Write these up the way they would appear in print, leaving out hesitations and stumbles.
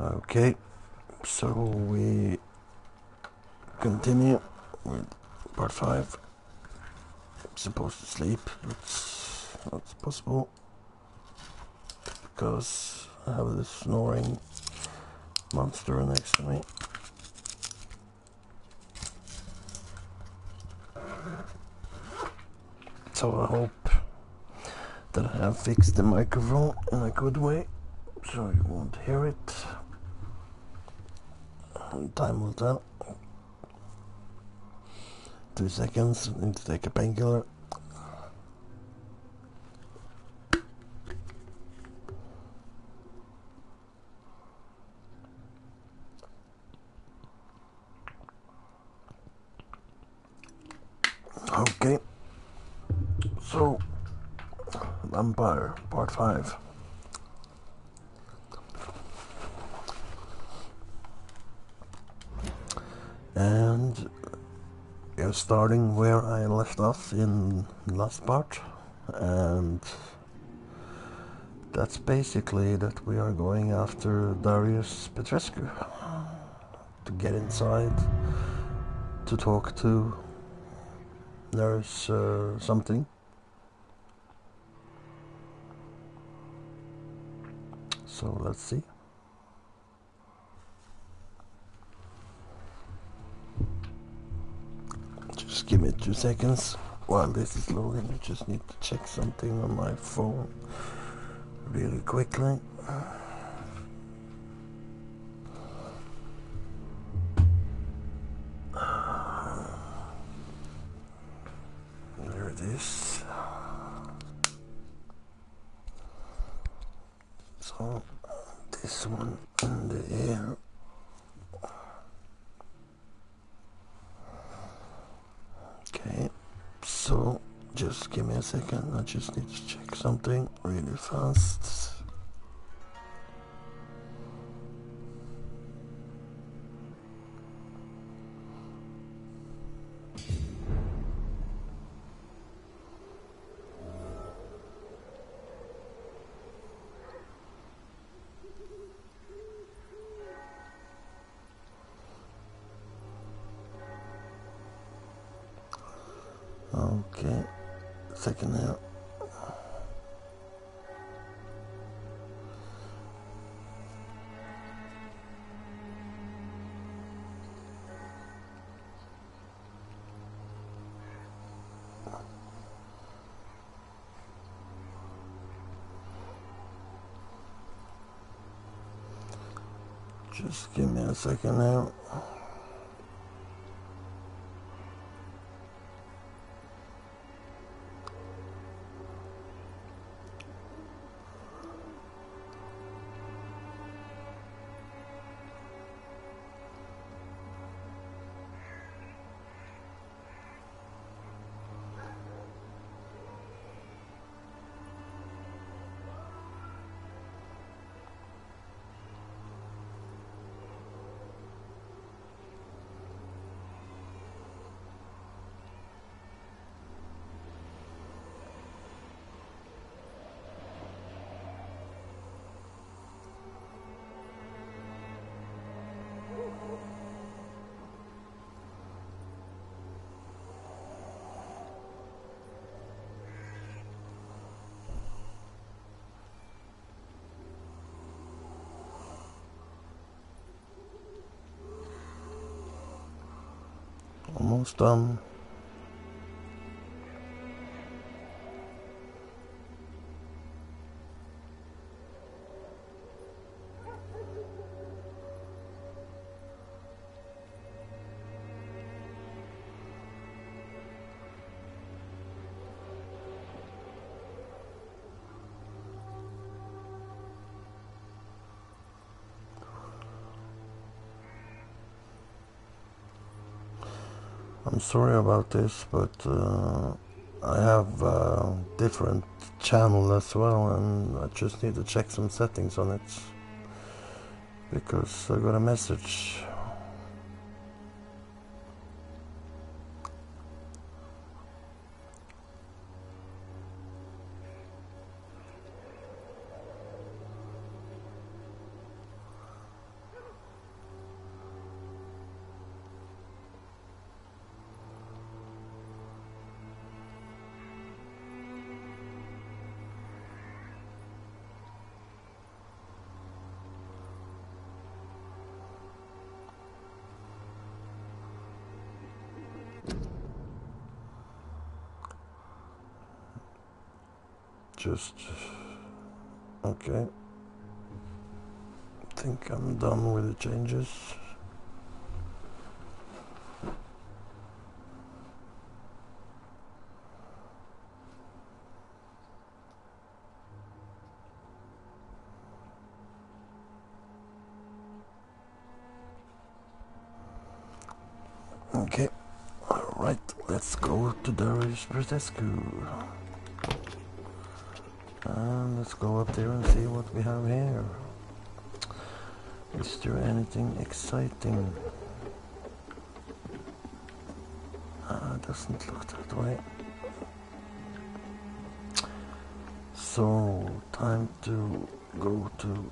Okay, so we continue with part 5. I'm supposed to sleep, but it's not possible because I have this snoring monster next to me. So I hope that I have fixed the microphone in a good way so you won't hear it. Time will tell. 2 seconds, I need to take a painkiller. Okay, so Vampyr part 5. And we're starting where I left off in the last part, and that's basically that we are going after Darius Petrescu to get inside to talk to nurse something. So let's see. Just give me 2 seconds while this is loading. I just need to check something on my phone really quickly. There it is. So this one in the air. Okay, so just give me a second. I just need to check something really fast. Okay, second now. Just give me a second now. Almost done. I'm sorry about this, but I have a different channel as well, and I just need to check some settings on it because I got a message. just... Okay. I think I'm done with the changes. Okay, alright, let's go to Darius Brutescu. And let's go up there and see what we have here. Is there anything exciting? It doesn't look that way. So, time to go to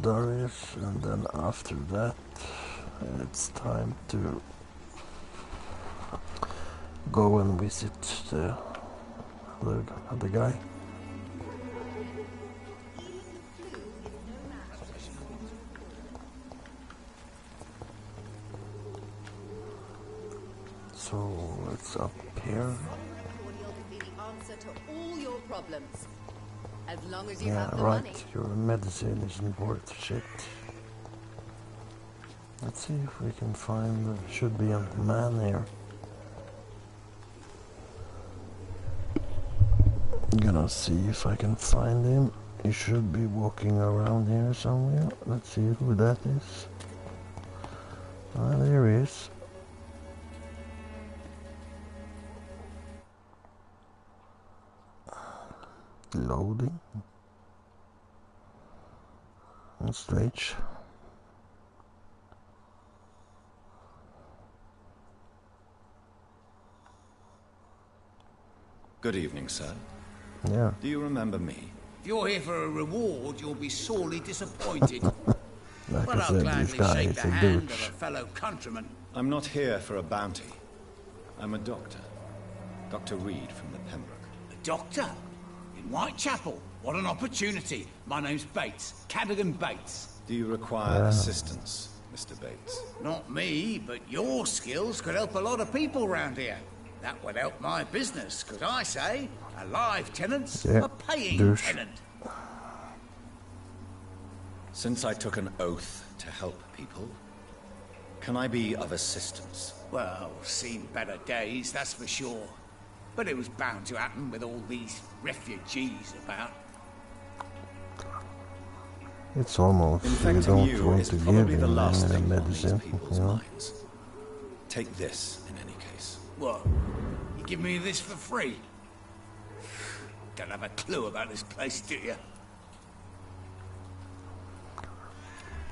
Darius, and then after that it's time to go and visit the other guy. So it's up here. As long as you Yeah, have the right. money. Your medicine isn't worth shit. Let's see if we can find. There should be a man here. I'm gonna see if I can find him. He should be walking around here somewhere. Let's see who that is. Ah, there he is. Loading. That's strange. Good evening, sir. Yeah. Do you remember me? If you're here for a reward, you'll be sorely disappointed. Like But I I'll said, this gladly guy shake is the a hand of douche. a fellow countryman. I'm not here for a bounty. I'm a doctor. Dr. Reed from the Pembroke. A doctor? In Whitechapel? What an opportunity. My name's Bates. Cadogan Bates. Do you require assistance, Mr. Bates? Not me, but your skills could help a lot of people round here. That would help my business, because I say a live tenant's Yeah, a paying douche. tenant. Since I took an oath to help people, can I be of assistance? Well, seen better days, that's for sure. But it was bound to happen with all these refugees about. It's almost you Infecting don't you want is to give probably the him last any thing on these medicine, people's you know. minds. Take this, in any case. What? You give me this for free? Don't have a clue about this place, do you?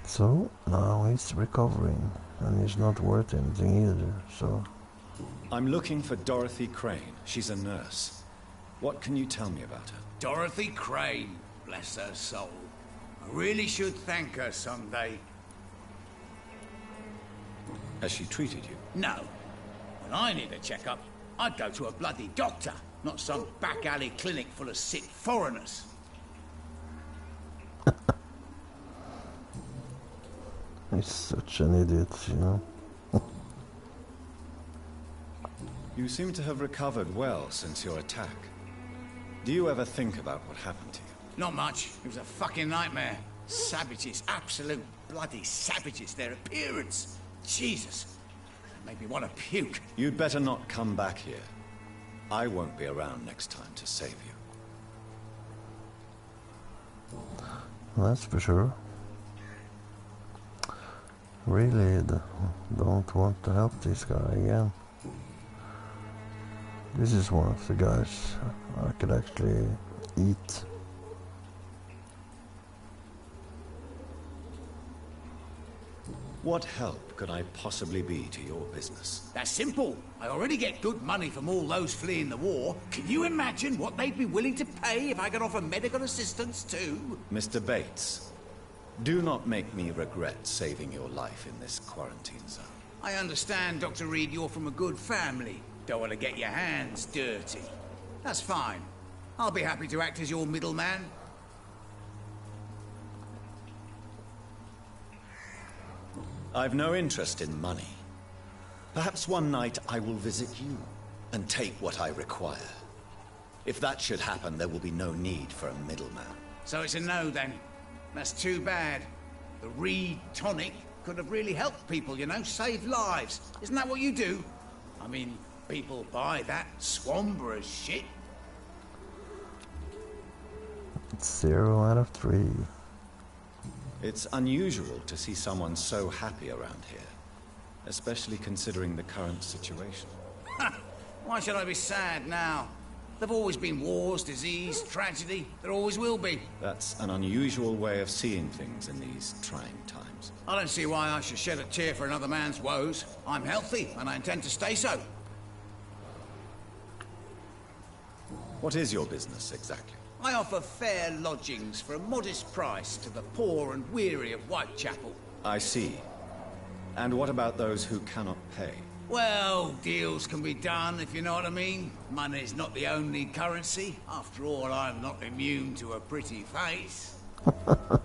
So now he's recovering, and he's not worth anything either. So I'm looking for Dorothy Crane. She's a nurse. What can you tell me about her? Dorothy Crane, bless her soul. I really should thank her someday. Has she treated you? No. When I need a checkup, I'd go to a bloody doctor, not some back alley clinic full of sick foreigners. he's such an idiot, you know. You seem to have recovered well since your attack. Do you ever think about what happened to you? Not much. It was a fucking nightmare. Savages, absolute bloody savages. Their appearance. Jesus. It made me want to puke. You'd better not come back here. I won't be around next time to save you. That's for sure. Really don't want to help this guy again. This is one of the guys I could actually eat. What help could I possibly be to your business? That's simple. I already get good money from all those fleeing the war. Can you imagine what they'd be willing to pay if I could offer medical assistance too? Mr. Bates, do not make me regret saving your life in this quarantine zone. I understand, Dr. Reed, you're from a good family. Don't want to get your hands dirty. That's fine. I'll be happy to act as your middleman. I've no interest in money. Perhaps one night I will visit you and take what I require. If that should happen, there will be no need for a middleman. So it's a no, then. That's too bad. The Reed tonic could have really helped people, you know, saved lives. Isn't that what you do? I mean, people buy that Swamber's shit. It's 0 out of 3. It's unusual to see someone so happy around here, especially considering the current situation. Why should I be sad now? There've always been wars, disease, tragedy. There always will be. That's an unusual way of seeing things in these trying times. I don't see why I should shed a tear for another man's woes. I'm healthy, and I intend to stay so. What is your business, exactly? I offer fair lodgings for a modest price to the poor and weary of Whitechapel. I see. And what about those who cannot pay? Well, deals can be done, if you know what I mean. Money's not the only currency. After all, I'm not immune to a pretty face. Oh,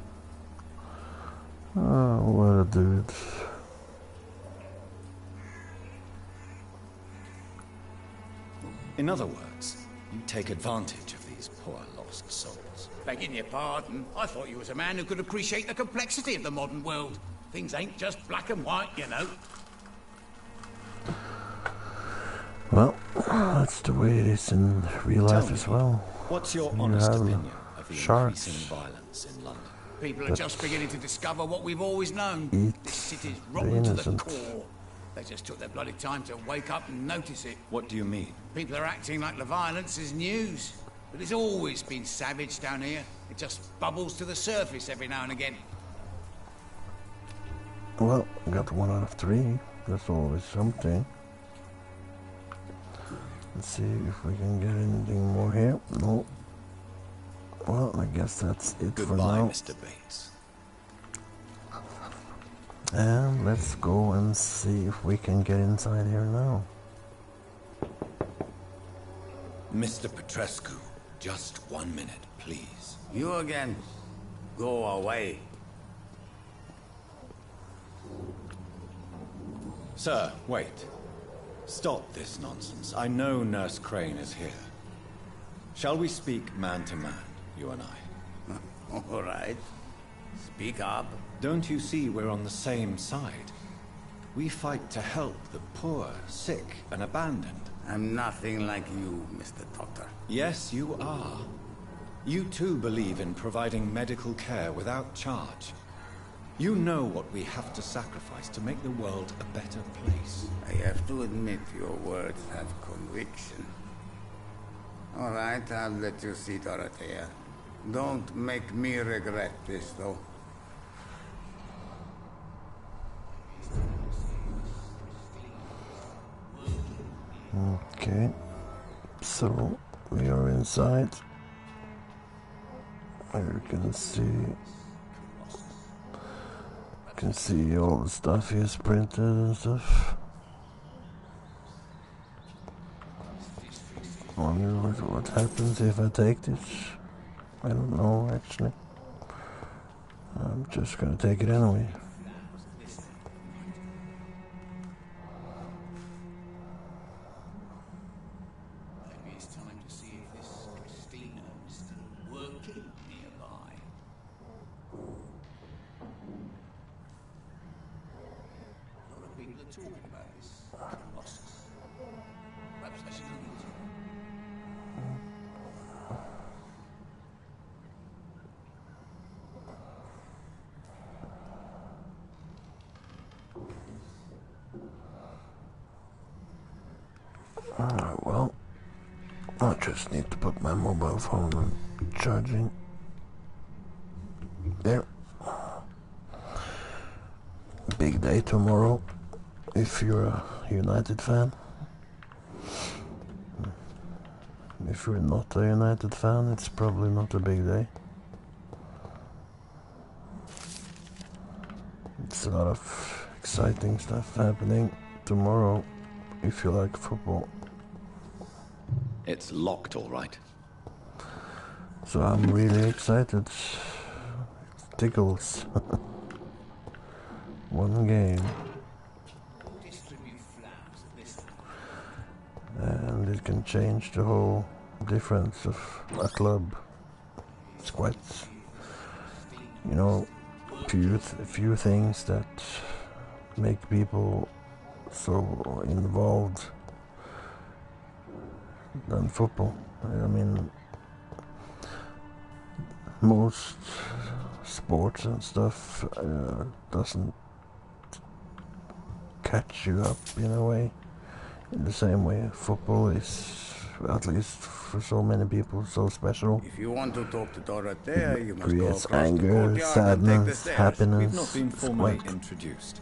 what a dude. In other words, you take advantage of these poor lost souls. Begging your pardon, I thought you was a man who could appreciate the complexity of the modern world. Things ain't just black and white, you know. Well, that's the way it is in real life as well. What's your You honest have opinion of the sharks. increasing violence in London? People are just beginning to discover what we've always known. Eat This city's the rotten to the innocent. core. They just took their bloody time to wake up and notice it. What do you mean? People are acting like the violence is news. But it's always been savage down here. It just bubbles to the surface every now and again. Well, got 1 out of 3. That's always something. Let's see if we can get anything more here. No. Well, I guess that's it for Goodbye, now. Mr. Bates. And let's go and see if we can get inside here now. Mr. Petrescu, just 1 minute, please. You again. Go away. Sir, wait. Stop this nonsense. I know Nurse Crane is here. Shall we speak man to man, you and I? All right. Speak up. Don't you see we're on the same side? We fight to help the poor, sick, and abandoned. I'm nothing like you, Mr. Doctor. Yes, you are. You too believe in providing medical care without charge. You know what we have to sacrifice to make the world a better place. I have to admit your words have conviction. All right, I'll let you see, Dorothea. Don't make me regret this, though. Okay. So, we are inside. You can see all the stuff he's printed and stuff. Wonder what happens if I take this. I don't know actually. I'm just gonna take it anyway. Maybe it's time to see if this Christina is still working nearby. A lot of people are talking about this process. Perhaps I should look into it. Well, I just need to put my mobile phone on charging. There. Big day tomorrow, if you're a United fan. If you're not a United fan, it's probably not a big day. It's a lot of exciting stuff happening tomorrow, if you like football. It's locked, all right. So I'm really excited. It tickles. One game. Distribute flowers at this time. And it can change the whole difference of a club. It's quite, you know, few things that make people so involved than football. I mean, most sports and stuff doesn't catch you up in a way, in the same way football is, at least for so many people, so special. If you want to talk to Dorothea, you must go Creates across the anger, courtyard and take the sadness, stairs. happiness. We've not been It's formally quite- introduced.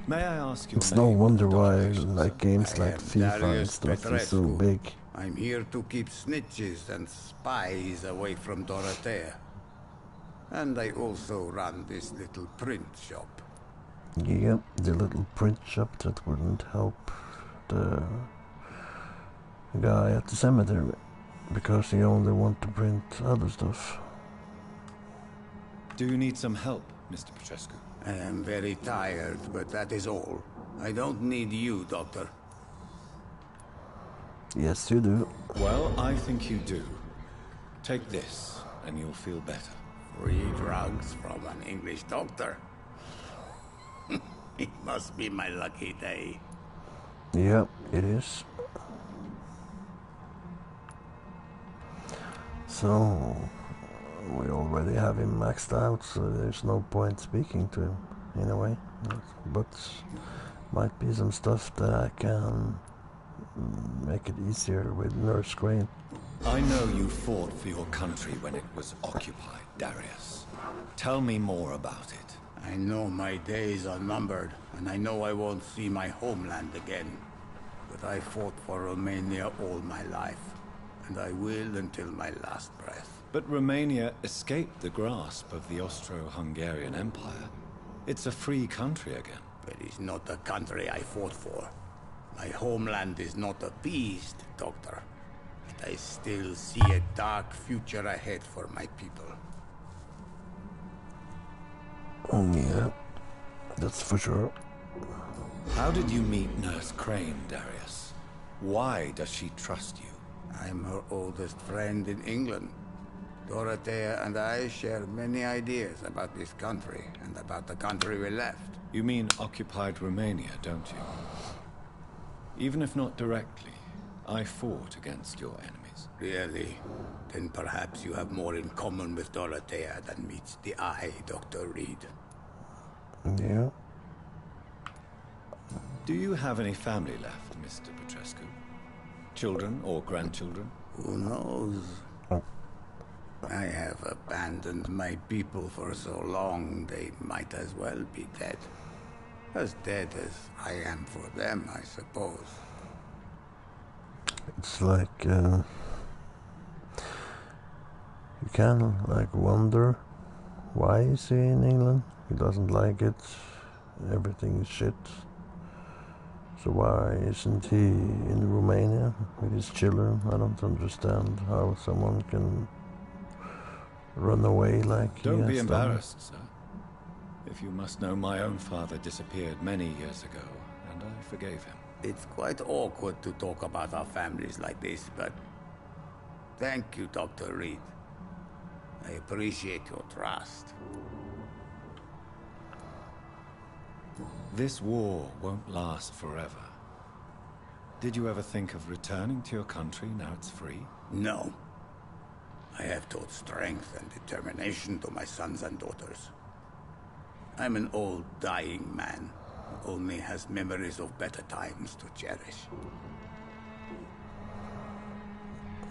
May I ask your It's name? no wonder and why occupation, like sir? games I like am FIFA and Darius stuff is so Petrescu. big. I'm here to keep snitches and spies away from Dorothea. And I also run this little print shop. Yeah, the little print shop that wouldn't help the guy at the cemetery because he only want to print other stuff. Do you need some help, Mr. Petrescu? I am very tired, but that is all. I don't need you, Doctor. Yes, you do. Well, I think you do. Take this, and you'll feel better. Free drugs from an English doctor. It must be my lucky day. Yeah, it is. So, we already have him maxed out, so there's no point speaking to him, in a way. But might be some stuff that I can make it easier with Nurse Crane. I know you fought for your country when it was occupied, Darius. Tell me more about it. I know my days are numbered, and I know I won't see my homeland again. But I fought for Romania all my life, and I will until my last breath. But Romania escaped the grasp of the Austro-Hungarian Empire. It's a free country again. But it's not the country I fought for. My homeland is not appeased, Doctor. But I still see a dark future ahead for my people. Yeah, that's for sure. How did you meet Nurse Crane, Darius? Why does she trust you? I'm her oldest friend in England. Dorothea and I share many ideas about this country and about the country we left. You mean occupied Romania, don't you? Even if not directly, I fought against your enemies. Really? Then perhaps you have more in common with Dorothea than meets the eye, Dr. Reed. Yeah. Do you have any family left, Mr. Petrescu? Children or grandchildren? Who knows? I have abandoned my people for so long, they might as well be dead. As dead as I am for them, I suppose. It's like, you can, like, wonder why is he in England? He doesn't like it. Everything is shit. So why isn't he in Romania with his children? I don't understand how someone can run away like he Don't be has done. embarrassed, sir. If you must know, my own father disappeared many years ago, and I forgave him. It's quite awkward to talk about our families like this, but thank you, Dr. Reed. I appreciate your trust. This war won't last forever. Did you ever think of returning to your country now it's free? No. I have taught strength and determination to my sons and daughters. I'm an old, dying man who only has memories of better times to cherish.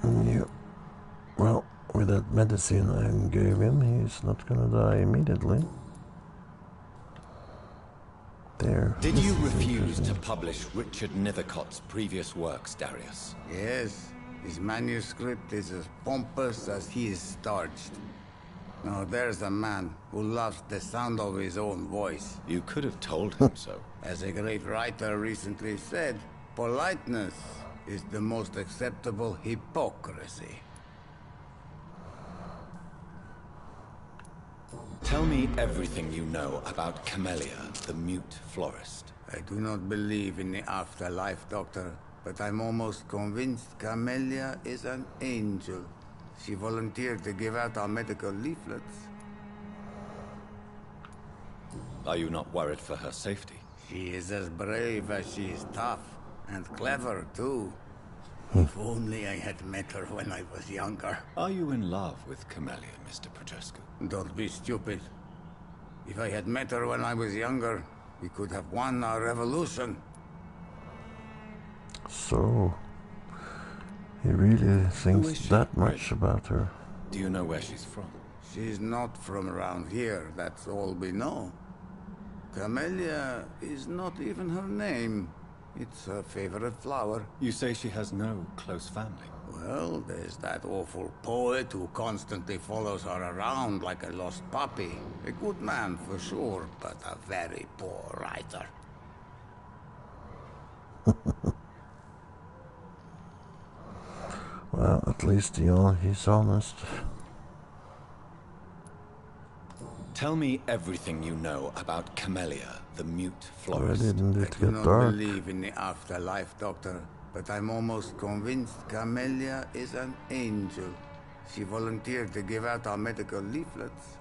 Yeah. Well, with that medicine I gave him, he's not gonna die immediately. There. Did you refuse to publish Richard Nethercott's previous works, Darius? Yes, his manuscript is as pompous as he is starched. Now there's a man who loves the sound of his own voice. You could have told him so. As a great writer recently said, politeness is the most acceptable hypocrisy. Tell me everything you know about Camellia, the mute florist. I do not believe in the afterlife, Doctor. but I'm almost convinced Camellia is an angel. She volunteered to give out our medical leaflets. Are you not worried for her safety? She is as brave as she is tough, and clever, too. If only I had met her when I was younger. Are you in love with Camellia, Mr. Petrescu? Don't be stupid. If I had met her when I was younger, we could have won our revolution. So, he really thinks that much about her. Do you know where she's from? She's not from around here, that's all we know. Camellia is not even her name. It's her favorite flower. You say she has no close family. Well, there's that awful poet who constantly follows her around like a lost puppy. A good man for sure, but a very poor writer. Well, at least he's honest. Tell me everything you know about Camellia, the mute florist. Already didn't it I do get not dark? believe in the afterlife, Doctor, but I'm almost convinced Camellia is an angel. She volunteered to give out our medical leaflets.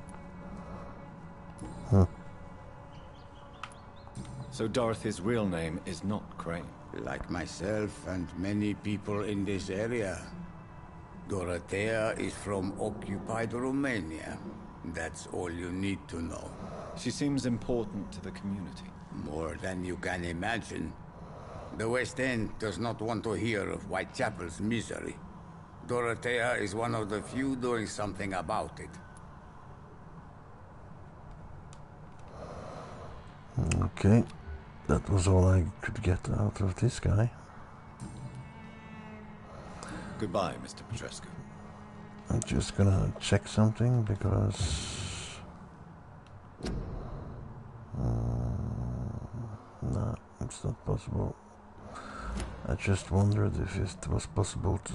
So Dorothy's real name is not Crane. Like myself and many people in this area. Dorothea is from occupied Romania. That's all you need to know. She seems important to the community. More than you can imagine. The West End does not want to hear of Whitechapel's misery. Dorothea is one of the few doing something about it. Okay, that was all I could get out of this guy. Goodbye, Mr. Petrescu. I'm just gonna check something because... no, it's not possible. I just wondered if it was possible to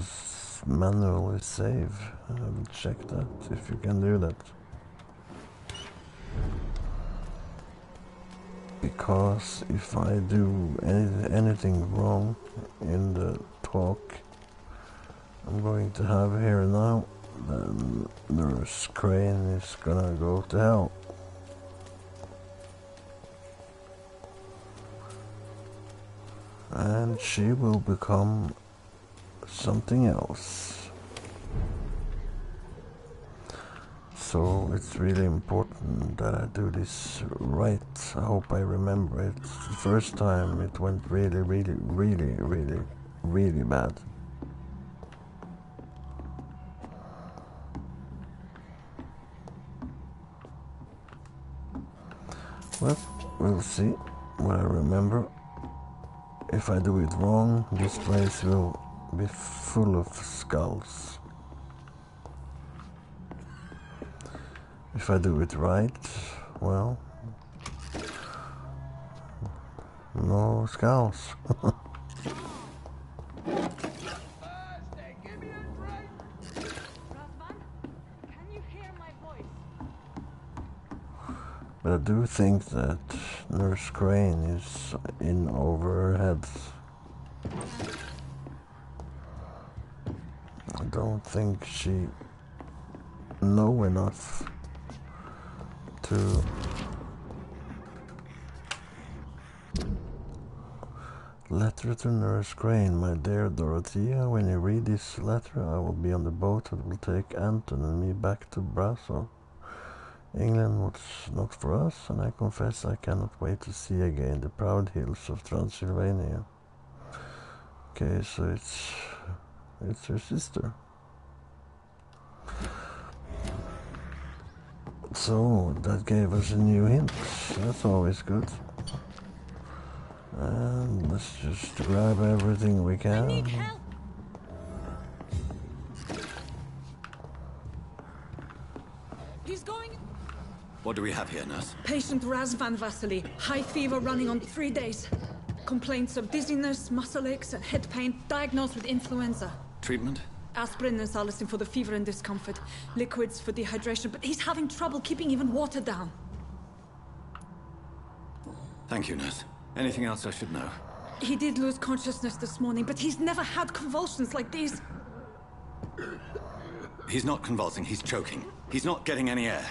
manually save. I haven't checked that, if you can do that. Because if I do anything wrong in the talk I'm going to have here now, then Nurse Crane is gonna go to hell. And she will become something else. So it's really important that I do this right. I hope I remember it. The first time it went really bad. Well, we'll see what I remember. If I do it wrong, this place will be full of skulls. If I do it right, well, no skulls. But I do think that Nurse Crane is in over her head. I don't think she know enough to letter to Nurse Crane. My dear Dorothea, when you read this letter, I will be on the boat that will take Anton and me back to Brasso. England was not for us, and I confess I cannot wait to see again the proud hills of Transylvania. Okay, so it's her sister. So that gave us a new hint. That's always good. And let's just grab everything we can. I need help. He's going. What do we have here, nurse? Patient Razvan Vasily. High fever running on 3 days. Complaints of dizziness, muscle aches, and head pain. Diagnosed with influenza. Treatment? Aspirin and salicin for the fever and discomfort. Liquids for dehydration, but he's having trouble keeping even water down. Thank you, nurse. Anything else I should know? He did lose consciousness this morning, but he's never had convulsions like these. He's not convulsing, he's choking. He's not getting any air.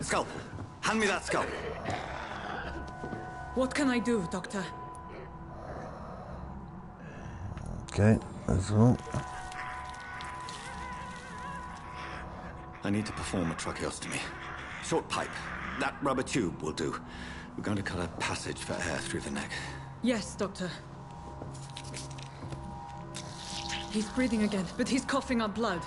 Scalpel! Hand me that scalpel! What can I do, Doctor? Okay, let's go. I need to perform a tracheostomy. Short pipe. That rubber tube will do. We're going to cut a passage for air through the neck. Yes, Doctor. He's breathing again, but he's coughing up blood.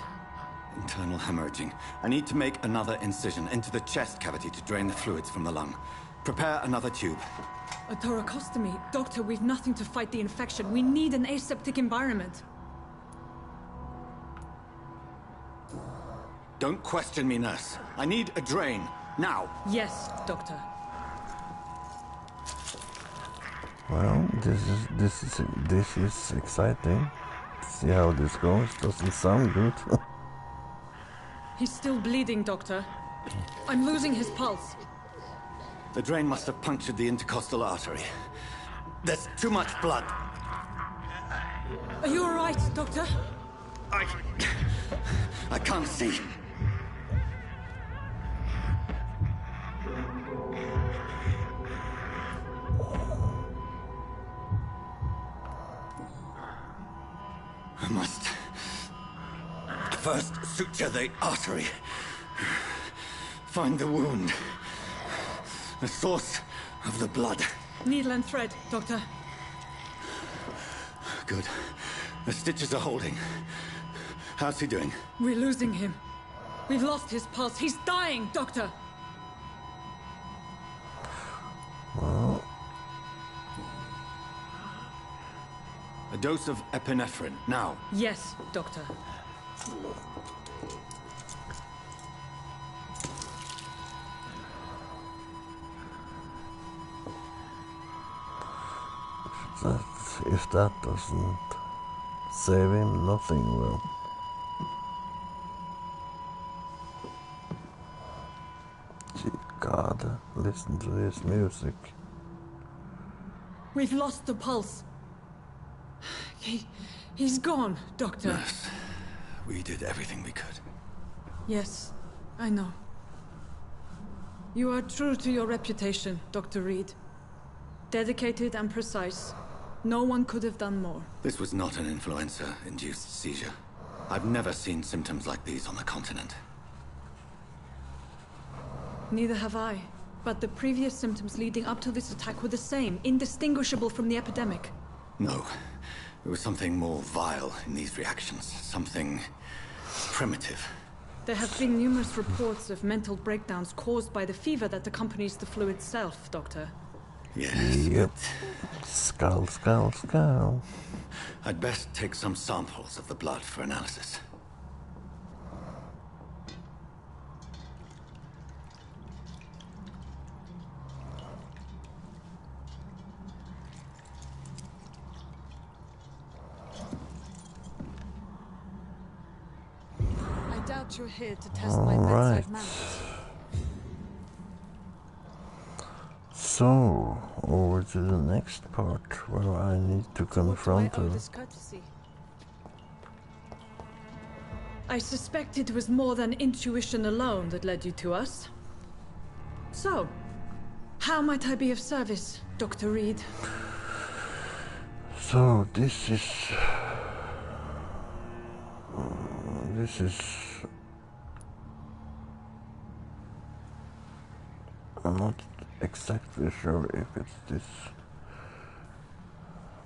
Internal hemorrhaging. I need to make another incision into the chest cavity to drain the fluids from the lung. Prepare another tube. A thoracostomy? Doctor, we've nothing to fight the infection. We need an aseptic environment. Don't question me, nurse. I need a drain. Now. Yes, Doctor. Well, this is exciting. See how this goes. Doesn't sound good. He's still bleeding, Doctor. I'm losing his pulse. The drain must have punctured the intercostal artery. There's too much blood. Are you all right, Doctor? I can't see. I must first suture the artery. Find the wound. The source of the blood. Needle and thread, Doctor. Good. The stitches are holding. How's he doing? We're losing him. We've lost his pulse. He's dying, Doctor. Well, A dose of epinephrine, now. Yes, Doctor. if that doesn't save him, nothing will. Gee, God, listen to this music. We've lost the pulse. He's gone, Doctor. Nurse, we did everything we could. Yes, I know. You are true to your reputation, Dr. Reed. Dedicated and precise. No one could have done more. This was not an influenza-induced seizure. I've never seen symptoms like these on the continent. Neither have I. But the previous symptoms leading up to this attack were the same, indistinguishable from the epidemic. No. There was something more vile in these reactions. Something primitive. There have been numerous reports of mental breakdowns caused by the fever that accompanies the flu itself, Doctor. Yes, Yep. Skull, skull, skull. I'd best take some samples of the blood for analysis. I doubt you're here to test my bedside manner. So, over to the next part where I need to confront her. I suspect it was more than intuition alone that led you to us. So, how might I be of service, Dr. Reed? So, this is I'm not exactly sure if it's this.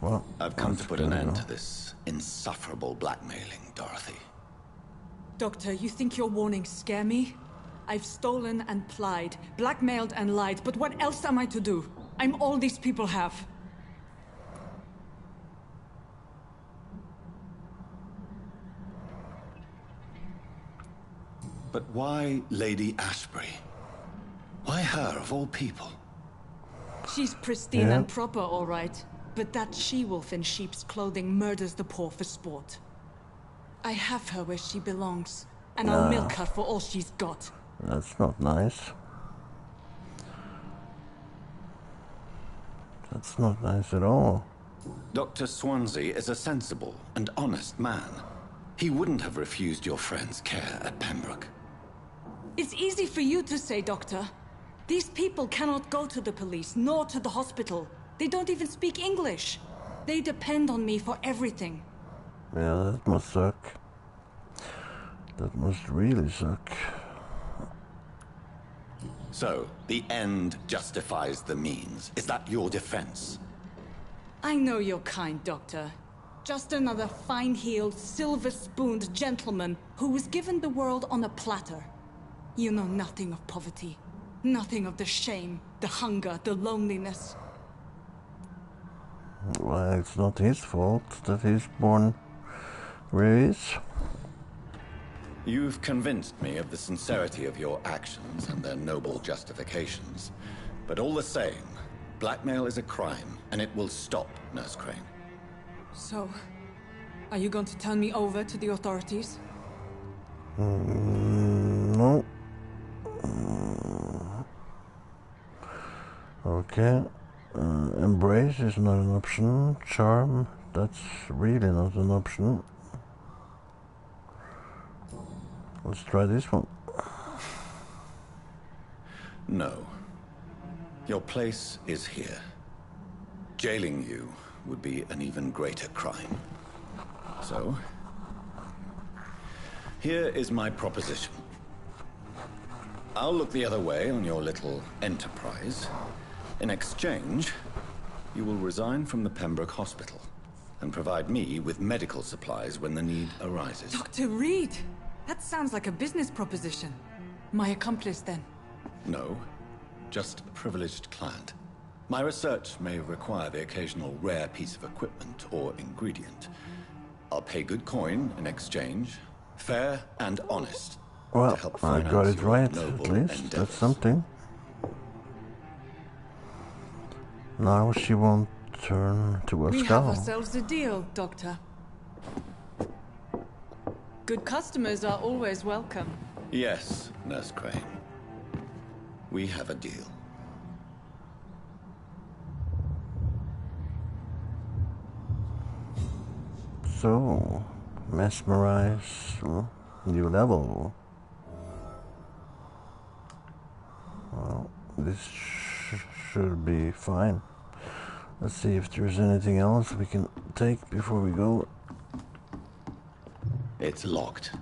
Well, I've come to put an end to this insufferable blackmailing, Dorothy. Doctor, you think your warnings scare me? I've stolen and plied, blackmailed and lied, but what else am I to do? I'm all these people have. But why Lady Ashbury? Why her, of all people? She's pristine and proper, all right. But that she-wolf in sheep's clothing murders the poor for sport. I have her where she belongs, and I'll milk her for all she's got. That's not nice. That's not nice at all. Dr. Swansea is a sensible and honest man. He wouldn't have refused your friend's care at Pembroke. It's easy for you to say, Doctor. These people cannot go to the police, nor to the hospital. They don't even speak English. They depend on me for everything. Yeah, that must suck. That must really suck. So, the end justifies the means. Is that your defense? I know you're kind, Doctor. Just another fine-heeled, silver-spooned gentleman who was given the world on a platter. You know nothing of poverty. Nothing of the shame, the hunger, the loneliness. Well, it's not his fault that he's born where he is. You've convinced me of the sincerity of your actions and their noble justifications. But all the same, blackmail is a crime, and it will stop, Nurse Crane. So, are you going to turn me over to the authorities? No. Okay. Embrace is not an option. Charm, that's really not an option. Let's try this one. No. Your place is here. Jailing you would be an even greater crime. So, here is my proposition. I'll look the other way on your little enterprise. In exchange, you will resign from the Pembroke Hospital and provide me with medical supplies when the need arises. Dr. Reed! That sounds like a business proposition. My accomplice, then? No, just a privileged client. My research may require the occasional rare piece of equipment or ingredient. I'll pay good coin in exchange, fair and honest. Well, to help I finance got it your right, noble at least. endeavors. That's something. Now she won't turn to a We have skull. ourselves a deal, Doctor. Good customers are always welcome. Yes, Nurse Crane. We have a deal. So, mesmerize, new level. Well, this should be fine. Let's see if there's anything else we can take before we go. It's locked.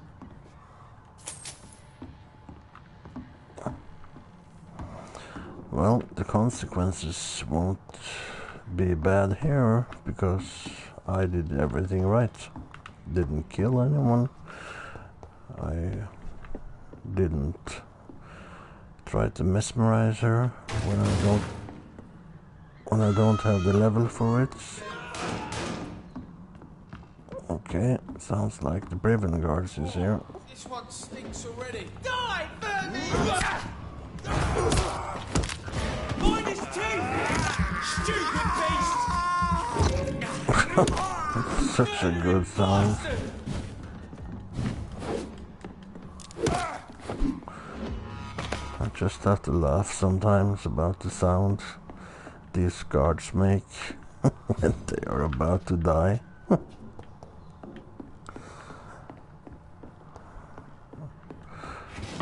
Well, the consequences won't be bad here because I did everything right. Didn't kill anyone. I didn't try to mesmerize her when I don't have the level for it. Okay, sounds like the Brevin Guards is here. This one stinks already. Die, Vampyr! Mind his teeth! Stupid beast! Such a good sound. I just have to laugh sometimes about the sound these guards make when they are about to die.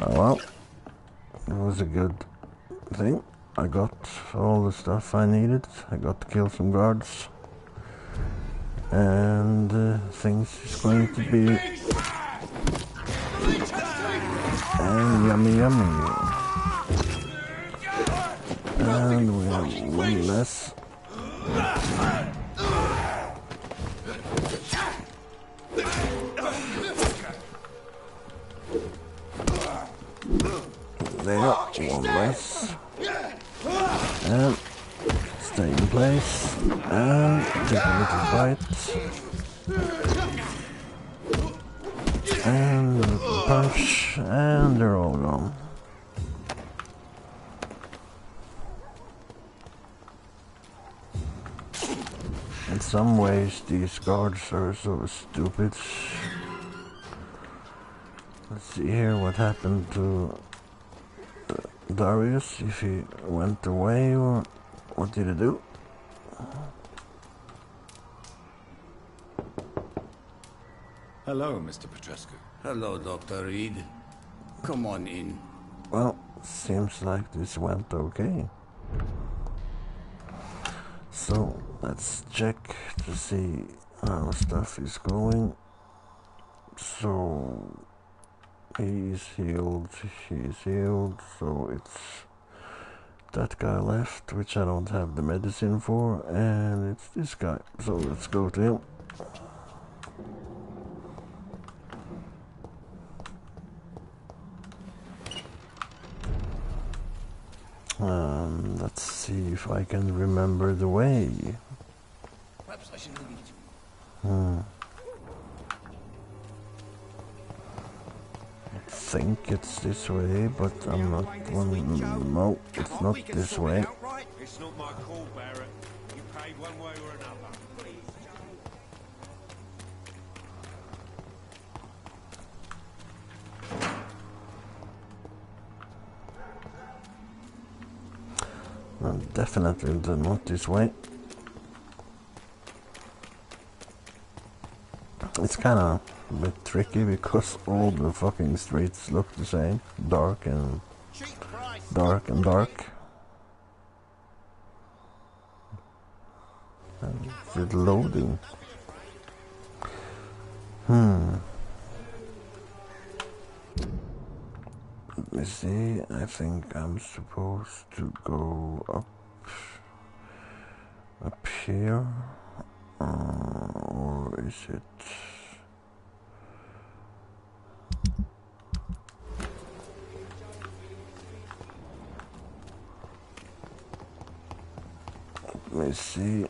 Oh well, it was a good thing. I got all the stuff I needed. I got to kill some guards. And things is going to be and yummy yummy. And we have one less. There, one less. And stay in place. And take a little bite. And a little punch. And they're all gone. In some ways, these guards are so stupid. Let's see here what happened to Darius, if he went away or what did he do? Hello, Mr. Petrescu. Hello, Dr. Reed. Come on in. Well, seems like this went okay. So, let's check to see how stuff is going. So, he's healed, so it's that guy left, which I don't have the medicine for, and it's this guy. So let's go to him. Let's see if I can remember the way. Perhaps I should lead. I think it's this way, but I'm not one. No, it's not this way. It's not my call, Barrett. You paid one way or another. Definitely not this way. It's kind of a bit tricky because all the fucking streets look the same, dark and dark and dark. And it's loading. Let me see. I think I'm supposed to go up here, or is it? Let me see.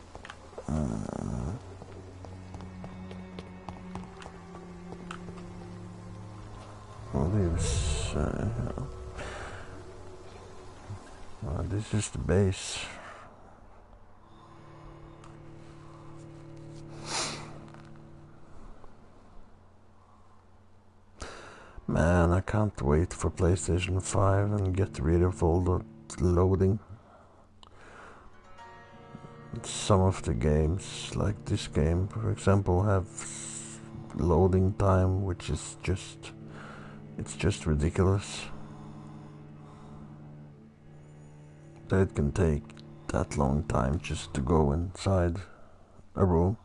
This is the base. Man, I can't wait for PlayStation 5 and get rid of all the loading. Some of the games, like this game, for example, have loading time which is just ridiculous. That it can take that long time just to go inside a room.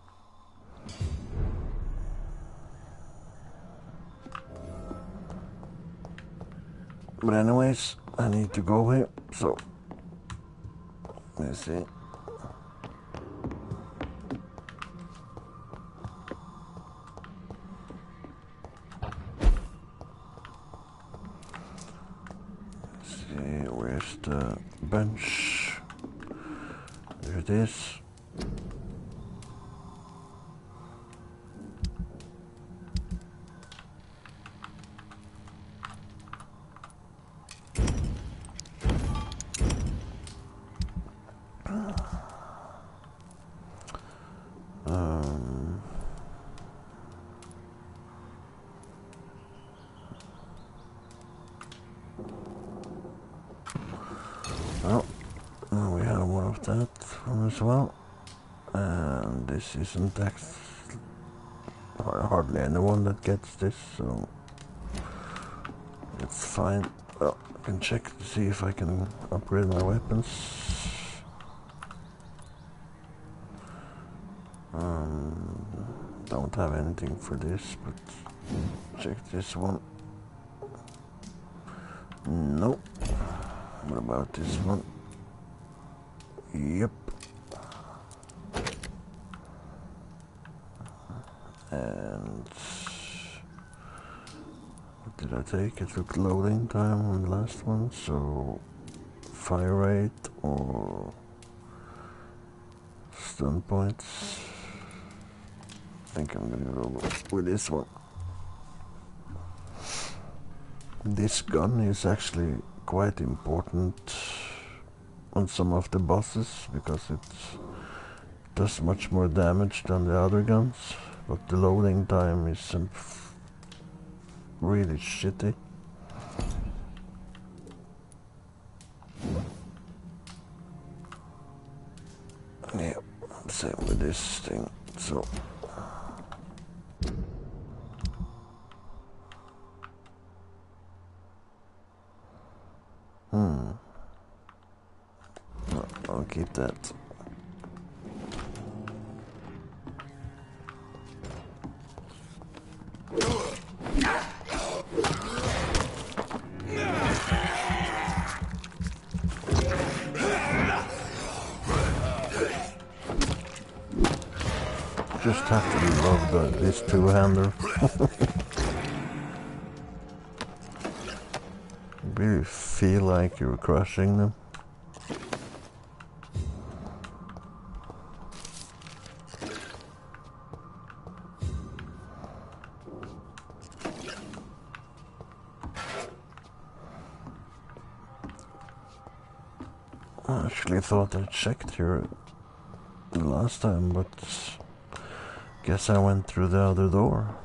But anyways, I need to go here, so let's see. Where's the bench? There it is. Well, we have one of that one as well, and this isn't hardly anyone that gets this, so it's fine. Well, I can check to see if I can upgrade my weapons. Don't have anything for this, but check this one. Nope. What about this one? Yep. And what did I take? I took loading time on the last one, so fire rate or stun points. I think I'm gonna go with this one. This gun is actually quite important on some of the bosses because it does much more damage than the other guns, but the loading time is really shitty. Yeah, same with this thing, so I'll keep that. Just have to love this two-hander. Really feel like you're crushing them. I actually thought I checked here the last time, but guess I went through the other door.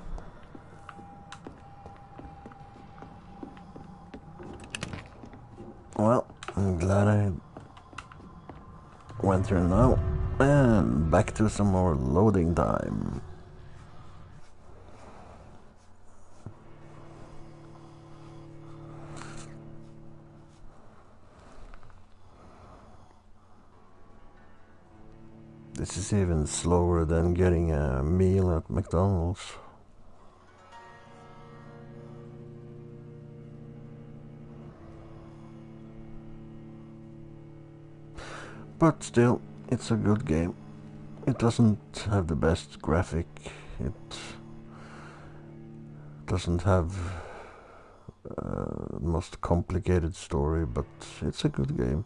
Well, I'm glad I went through now. And back to some more loading time. This is even slower than getting a meal at McDonald's. But still, it's a good game. It doesn't have the best graphic. It doesn't have the most complicated story, but it's a good game.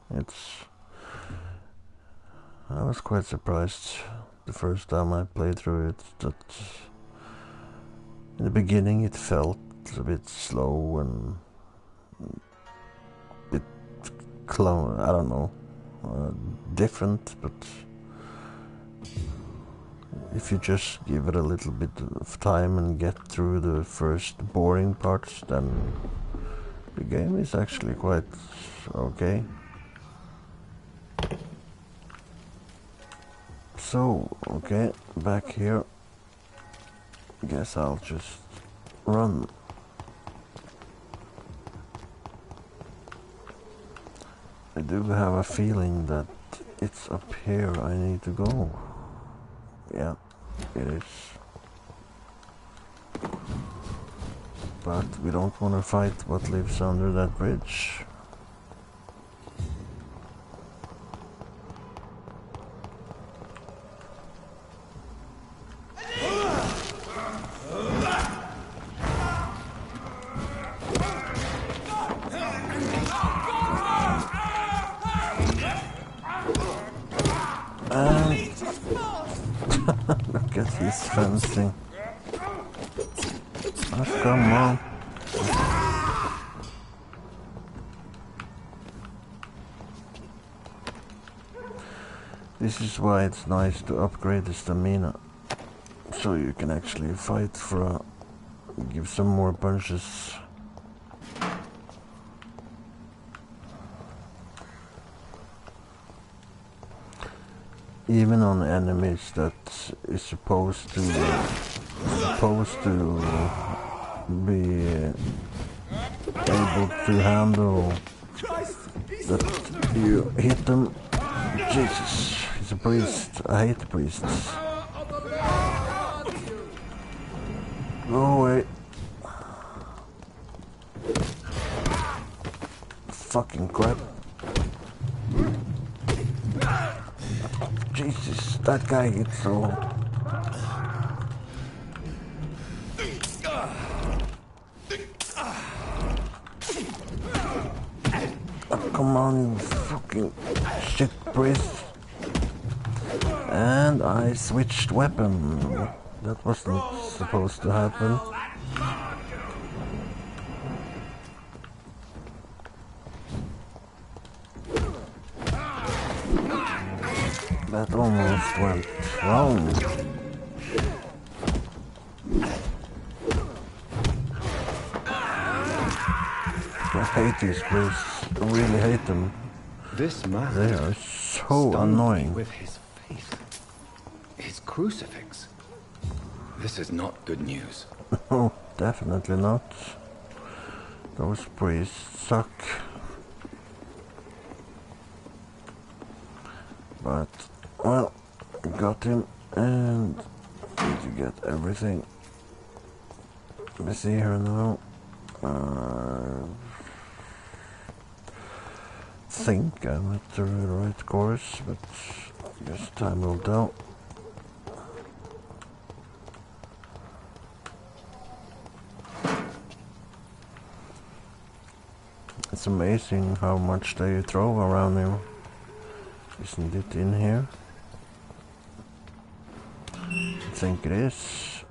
I was quite surprised the first time I played through it that in the beginning it felt a bit slow and a bit I don't know, different, but if you just give it a little bit of time and get through the first boring parts, then the game is actually quite okay. So, okay, back here. Guess I'll just run. I do have a feeling that it's up here I need to go. Yeah, it is. But we don't want to fight what lives under that bridge. Look at this fencing. Oh, come on. This is why it's nice to upgrade the stamina, so you can actually fight for give some more punches. Even on enemies that is supposed to be able to handle that you hit them. Jesus, he's a priest. I hate priests. Go away. Fucking crap. Jesus, that guy gets so... Oh, come on, you fucking shit priest. And I switched weapon. That wasn't supposed to happen. That almost went wrong. I hate these priests. I really hate them. This man, They are so annoying. with his faith, his crucifix. This is not good news. No, definitely not. Those priests suck. But, well, got him, and need to get everything. Let me see here now. Think I'm at the right course, but I guess time will tell. It's amazing how much they throw around here. Isn't it in here? I think it is.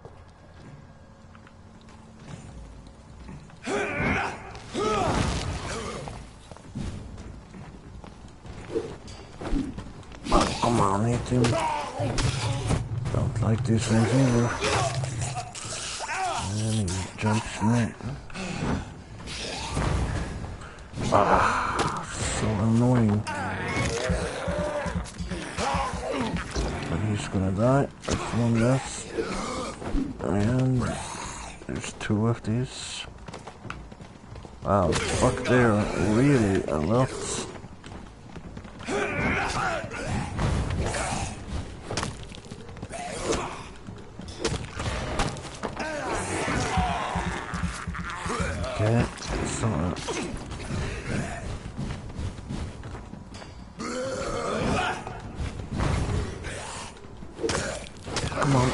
Oh, come on, hit him. Don't like this things either. And he jumps me. Ah, so annoying. But he's gonna die. There's one less. And there's two of these. Wow, fuck, there really a lot. Okay, so come on.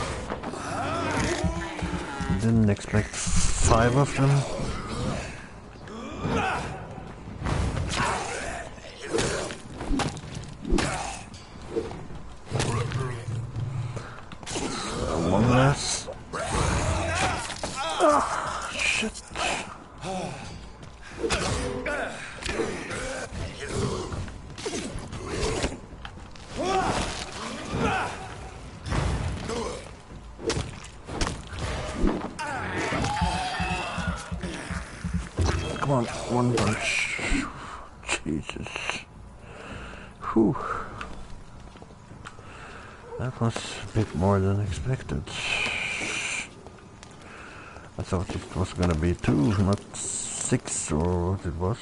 Didn't expect 5 of them. One less. Oh, shit. Come on, one punch. Jesus. Whew. That was a bit more than expected. I thought it was gonna be 2, not 6 or what it was.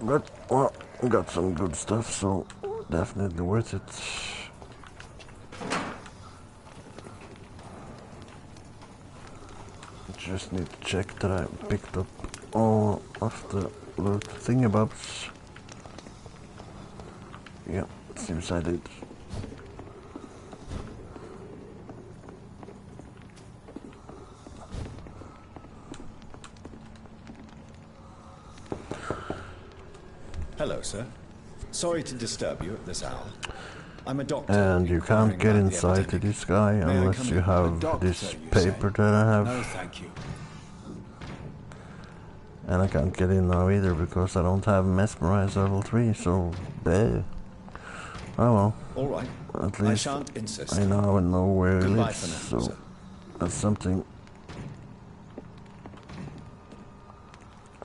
But, well, got some good stuff, so definitely worth it. Just need to check that I picked up all of the loot thingamabobs. Yeah, seems I did. Hello, sir. Sorry to disturb you at this hour. I'm a doctor. And you can't get inside to this guy unless you have this paper that I have. No, thank you. And I can't get in now either because I don't have Mesmerize level 3, so bleh. Oh well. All right. At least I shan't insist. I now know where he Goodbye lives, for now, so sir. that's something.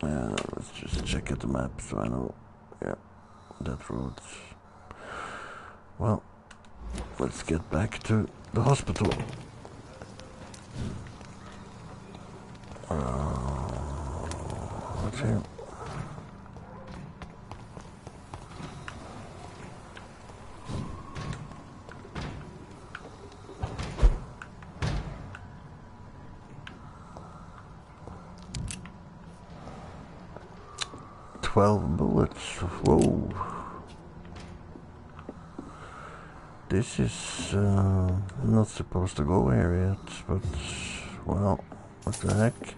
Let's just check at the map so I know. Yeah, that road. Well, let's get back to the hospital. What's here? Bullets. Whoa. This is not supposed to go here yet, but well, what the heck?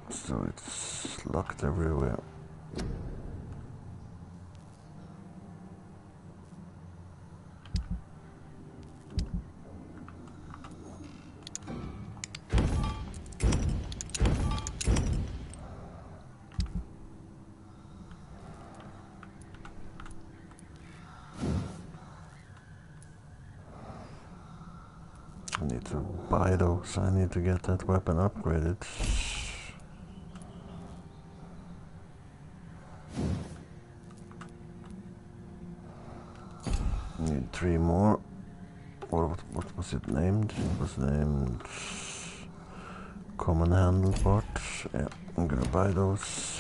So it's locked everywhere. I need to buy those. I need to get that weapon upgraded. Need 3 more. What was it named? It was named Common Handle Parts. Yeah, I'm gonna buy those.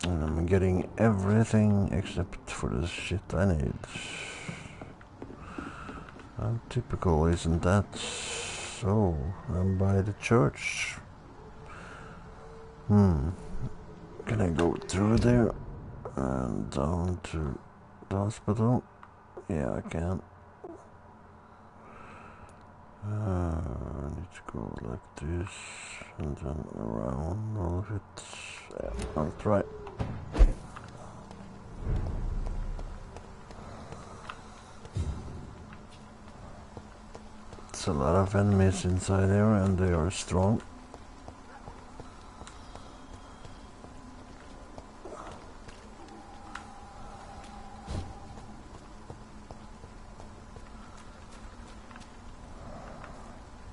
And I'm getting everything except for the shit I need. How typical, isn't that? So, I'm by the church. Can I go through there and down to the hospital? Yeah, I can. I need to go like this and then around all of it. Yeah, I'll try. It's a lot of enemies inside here and they are strong.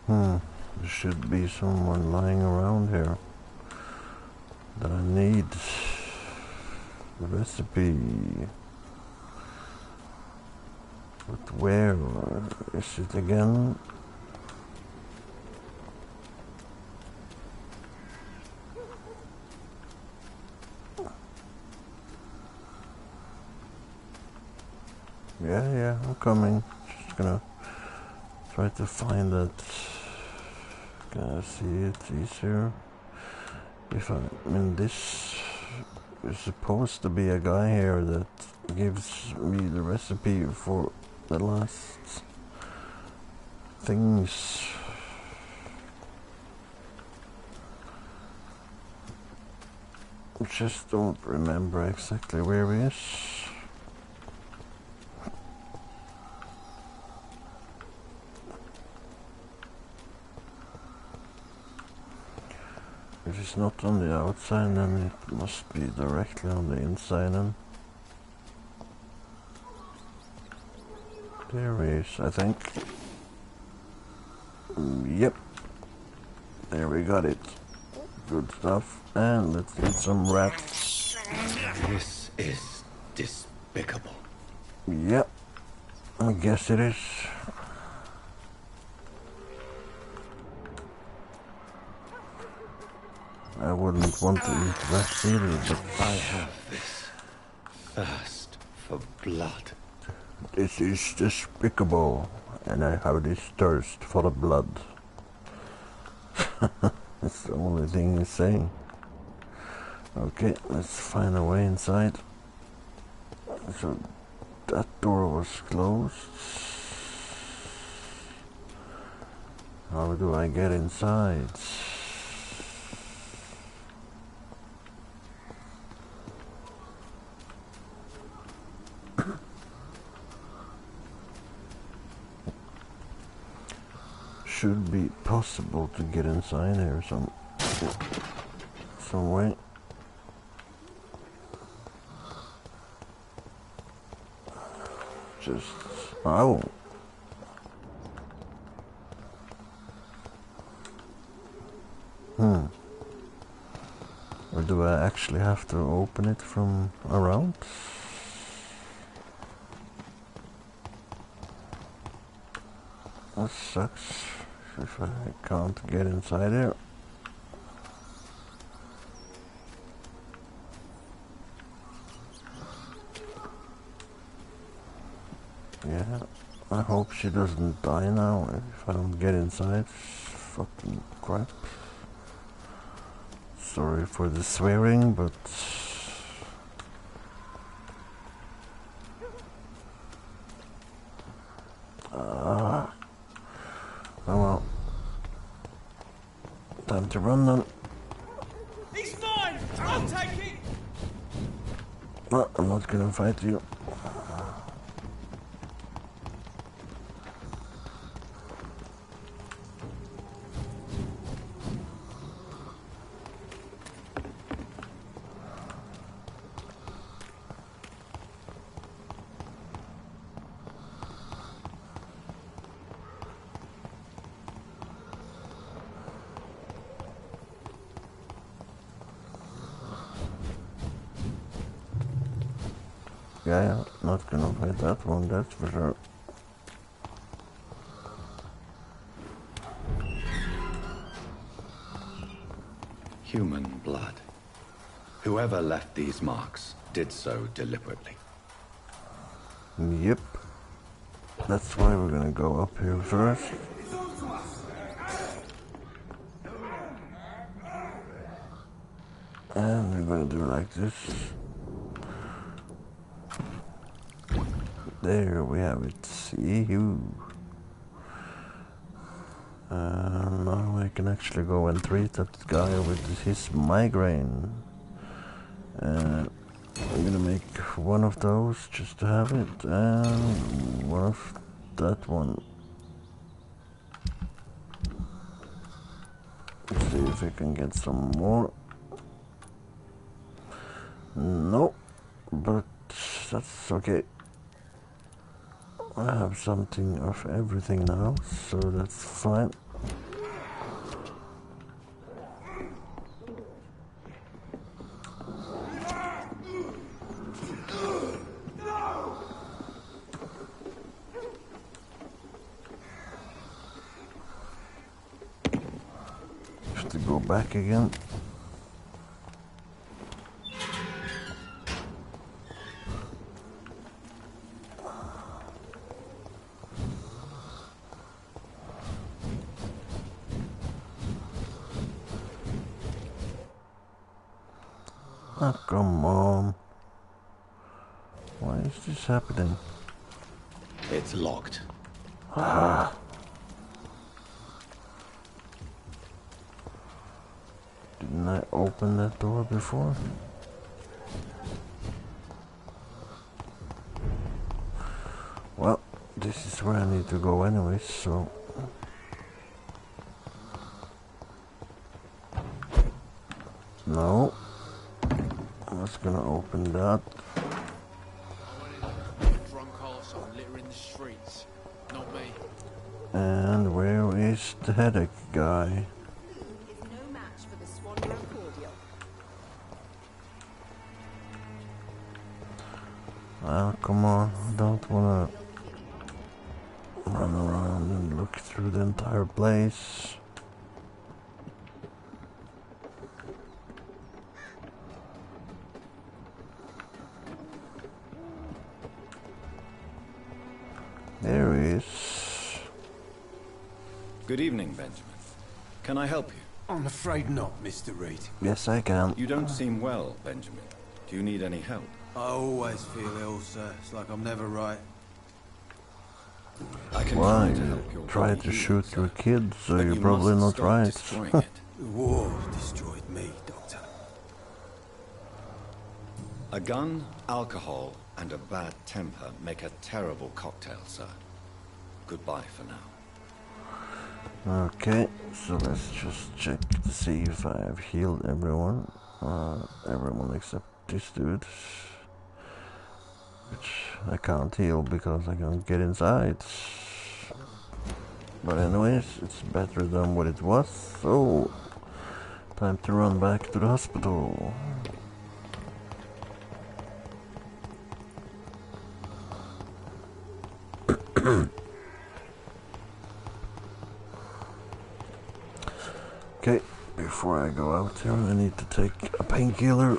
There should be someone lying around here that I need. The recipe. But where is it again? Yeah, I'm coming. Just gonna try to find that. Can I see it easier? If I mean, this is supposed to be a guy here that gives me the recipe for the last things. Just don't remember exactly where he is. If it's not on the outside, then it must be directly on the inside. And there he is, I think. Yep. There we got it. Good stuff. And let's eat some rats. This is despicable. Yep. I guess it is. I wouldn't want to eat rats either, but I have this thirst for blood. this is despicable, and I have this thirst for the blood. That's the only thing he's saying. Okay, let's find a way inside. So that door was closed. How do I get inside? Should be possible to get inside here some way. Just oh. Or do I actually have to open it from around? That sucks if I can't get inside here. Yeah, I hope she doesn't die now if I don't get inside. Fucking crap. Sorry for the swearing, but oh well. Time to run then. He's mine! I'll take it! No, I'm not gonna fight you. Yeah, not gonna fight that one, that's for sure. Human blood. Whoever left these marks did so deliberately. Yep. That's why we're gonna go up here first. And we're gonna do like this. There we have it. See you. Now I can actually go and treat that guy with his migraine. I'm gonna make one of those just to have it, and one of that one. Let's see if I can get some more. No, but that's okay. I have something of everything now, so that's fine. Have to go back again. Oh, come on. Why is this happening? It's locked. Didn't I open that door before? Well, this is where I need to go anyways, so... No. I was gonna open that. Drunk arsehole littering the streets. Not me. And where is the headache guy? Is no match for the Swanborough cordial. Oh, come on. I don't wanna run around and look through the entire place. There he is. Good evening, Benjamin. Can I help you? I'm afraid not, Mr. Reed. Yes, I can. You don't seem well, Benjamin. Do you need any help? I always feel ill, sir. It's like I'm never right. I can Why? try to help your Try body to heal, shoot sir. your kids, so But you're you probably must not stop right. destroying it. The war destroyed me, Doctor. A gun, alcohol, and a bad temper make a terrible cocktail, sir. Goodbye for now. Okay, so let's just check to see if I have healed everyone. Everyone except this dude. Which I can't heal because I can't get inside. But anyways, it's better than what it was, so time to run back to the hospital. Okay, before I go out here, I need to take a painkiller.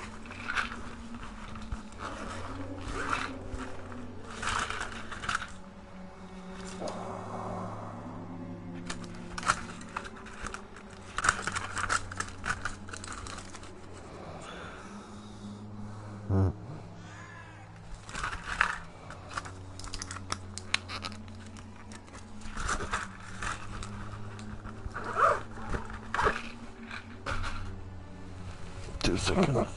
2 seconds.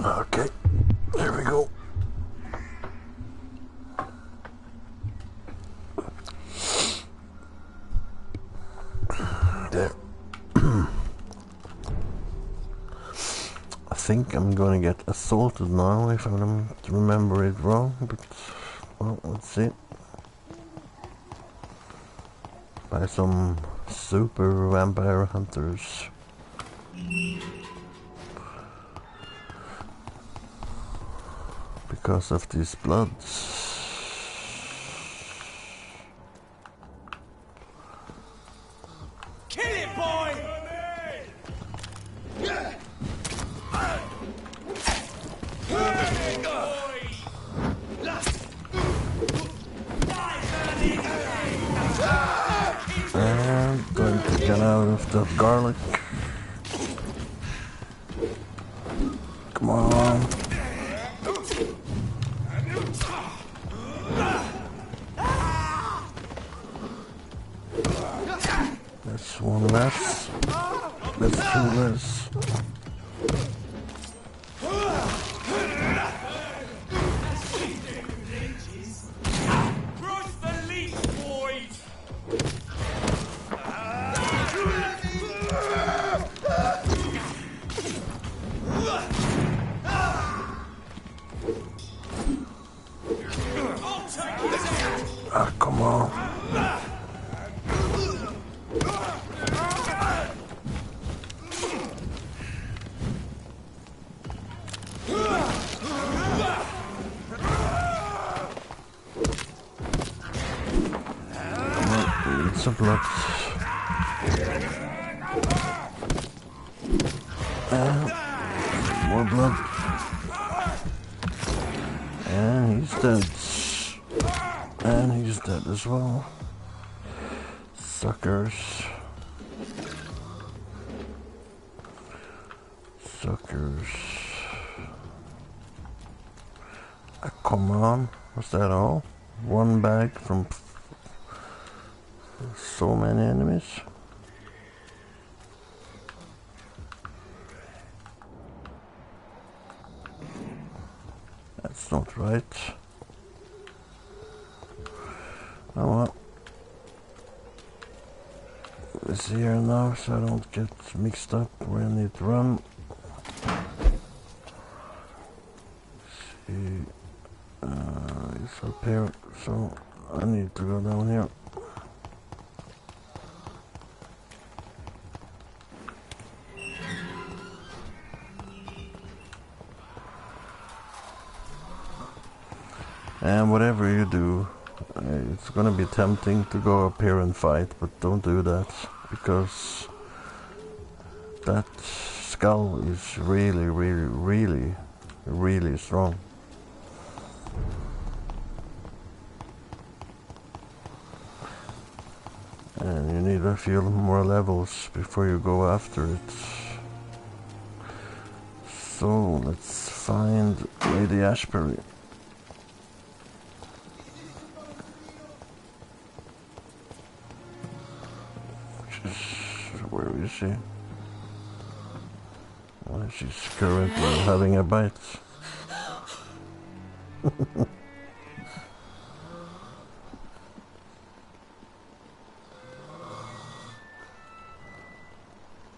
Okay, there we go. There. I think I'm gonna get assaulted now if I don't remember it wrong, but well, let's see. By some super vampire hunters. Because of these bloods. Kill it, boy! And going to get out of the garlic. Come on. That's one less. That's 2 less. Cross the leash, boys! Ah, come on. Some blood. More blood. And he's dead. And he's dead as well. Suckers. Suckers. Come on. Was that all? One bag from so many enemies. That's not right. Oh well. It's here now, so I don't get mixed up where I need to run. See, it's up here, so I need to go down here. And whatever you do, it's gonna be tempting to go up here and fight, but don't do that, because that skull is really, really, really, really strong. And you need a few more levels before you go after it. So let's find Lady Ashbury. Where is she? Well, she's currently having a bite.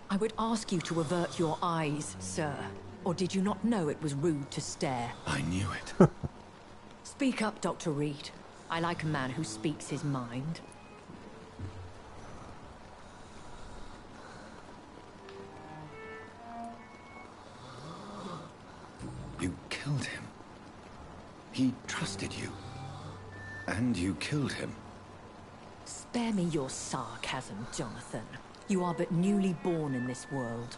I would ask you to avert your eyes, sir. Or did you not know it was rude to stare? I knew it. Speak up, Dr. Reed. I like a man who speaks his mind. You killed him. He trusted you. And you killed him. Spare me your sarcasm, Jonathan. You are but newly born in this world.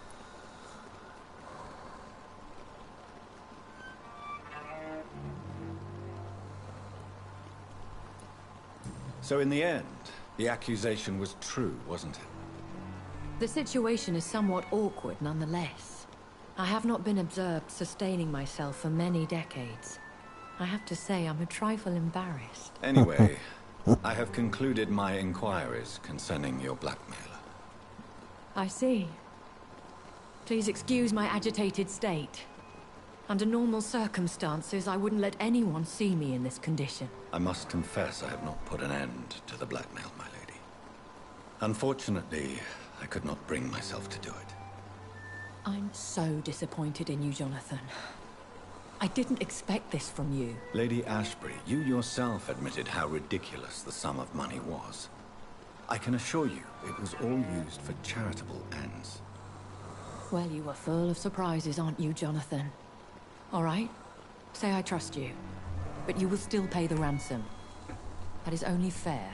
So in the end, The accusation was true, wasn't it? The situation is somewhat awkward nonetheless. I have not been observed sustaining myself for many decades. I have to say I'm a trifle embarrassed. Anyway, I have concluded my inquiries concerning your blackmailer. I see. Please excuse my agitated state. Under normal circumstances, I wouldn't let anyone see me in this condition. I must confess I have not put an end to the blackmail, my lady. Unfortunately, I could not bring myself to do it. I'm so disappointed in you, Jonathan. I didn't expect this from you. Lady Ashbury, you yourself admitted how ridiculous the sum of money was. I can assure you, it was all used for charitable ends. Well, you are full of surprises, aren't you, Jonathan? All right, say I trust you, but you will still pay the ransom. That is only fair.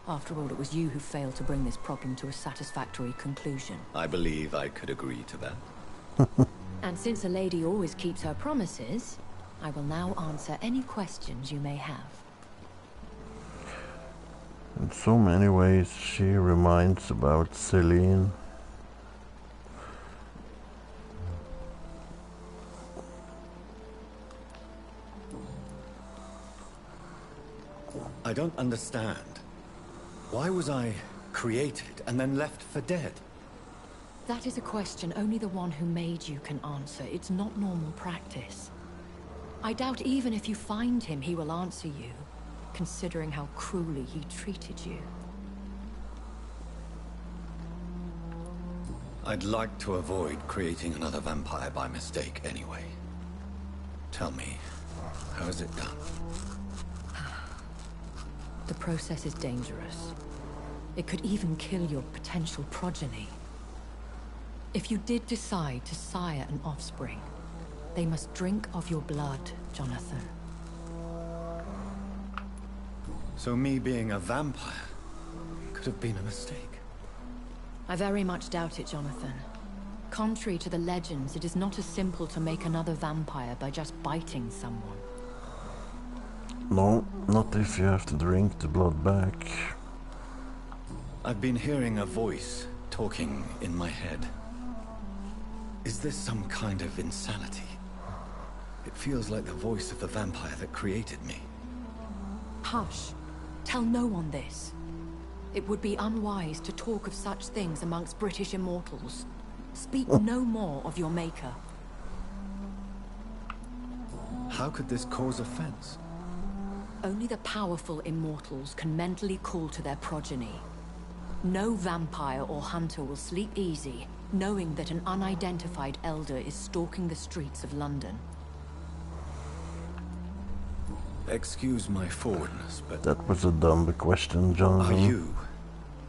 After all, it was you who failed to bring this problem to a satisfactory conclusion. I believe I could agree to that. And since a lady always keeps her promises, I will now answer any questions you may have. In so many ways, she reminds about Celine. I don't understand. Why was I created and then left for dead? That is a question only the one who made you can answer. It's not normal practice. I doubt even if you find him, he will answer you, considering how cruelly he treated you. I'd like to avoid creating another vampire by mistake anyway. Tell me, how is it done? The process is dangerous. It could even kill your potential progeny. If you did decide to sire an offspring, they must drink of your blood, Jonathan. So me being a vampire could have been a mistake? I very much doubt it, Jonathan. Contrary to the legends, it is not as simple to make another vampire by just biting someone. No, not if you have to drink the blood back. I've been hearing a voice talking in my head. Is this some kind of insanity? It feels like the voice of the vampire that created me. Hush. Tell no one this. It would be unwise to talk of such things amongst British immortals. Speak no more of your maker. How could this cause offense? Only the powerful immortals can mentally call to their progeny. No vampire or hunter will sleep easy, knowing that an unidentified elder is stalking the streets of London. Excuse my forwardness, but... That was a dumb question, Jonathan. Are you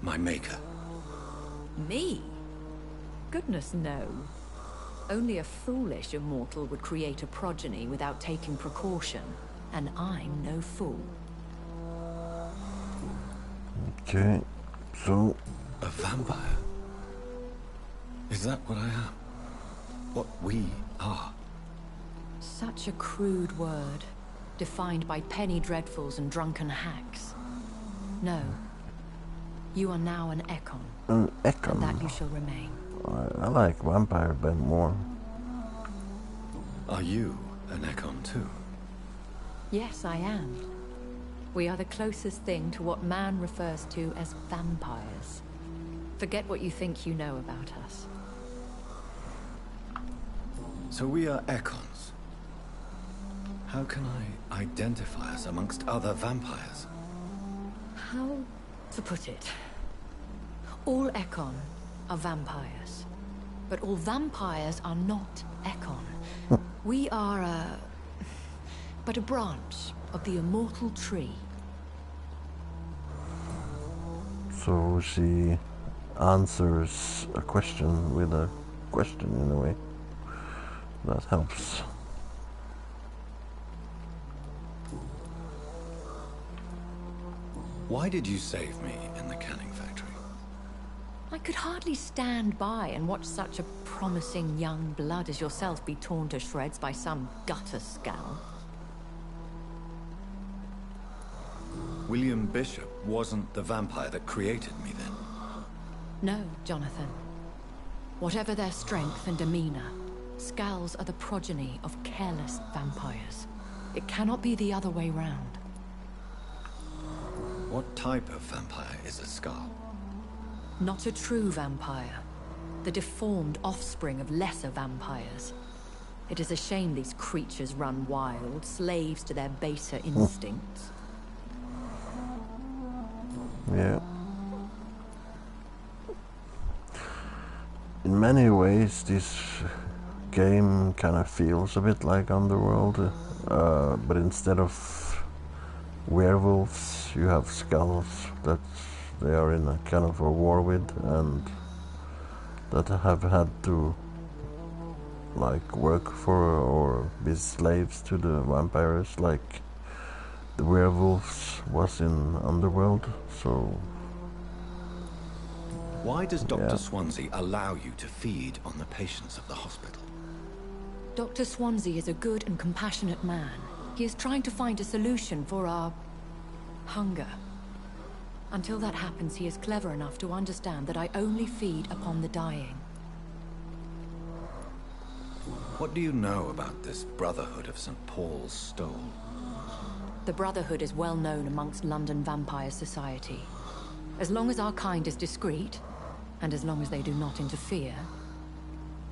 my maker? Me? Goodness, no. Only a foolish immortal would create a progeny without taking precaution, and I'm no fool. Okay, so... A vampire? Is that what I am? What we are? Such a crude word, defined by penny dreadfuls and drunken hacks. No. You are now an Ekon. An Ekon? And that you shall remain. I like vampire a bit more. Are you an Ekon too? Yes, I am. We are the closest thing to what man refers to as vampires. Forget what you think you know about us. So we are Ekons. How can I identify us amongst other vampires? How to put it? All Ekon are vampires. But all vampires are not Ekon. We are but a branch of the immortal tree. So she answers a question with a question in a way. That helps. Why did you save me in the canning factory? I could hardly stand by and watch such a promising young blood as yourself be torn to shreds by some gutter scowl. William Bishop wasn't the vampire that created me then? No, Jonathan. Whatever their strength and demeanor, Skulls are the progeny of careless vampires. It cannot be the other way round. What type of vampire is a Skull? Not a true vampire. The deformed offspring of lesser vampires. It is a shame these creatures run wild, slaves to their baser instincts. Yeah. In many ways, this game kind of feels a bit like Underworld, but instead of werewolves, you have skulls that they are in a kind of a war with, and that have had to like work for or be slaves to the vampires, like the werewolves was in Underworld. So why does Dr. Swansea allow you to feed on the patients of the hospital? Dr. Swansea is a good and compassionate man. He is trying to find a solution for our hunger. Until that happens, he is clever enough to understand that I only feed upon the dying. What do you know about this Brotherhood of St. Paul's Stole? The Brotherhood is well known amongst London vampire society. As long as our kind is discreet, and as long as they do not interfere,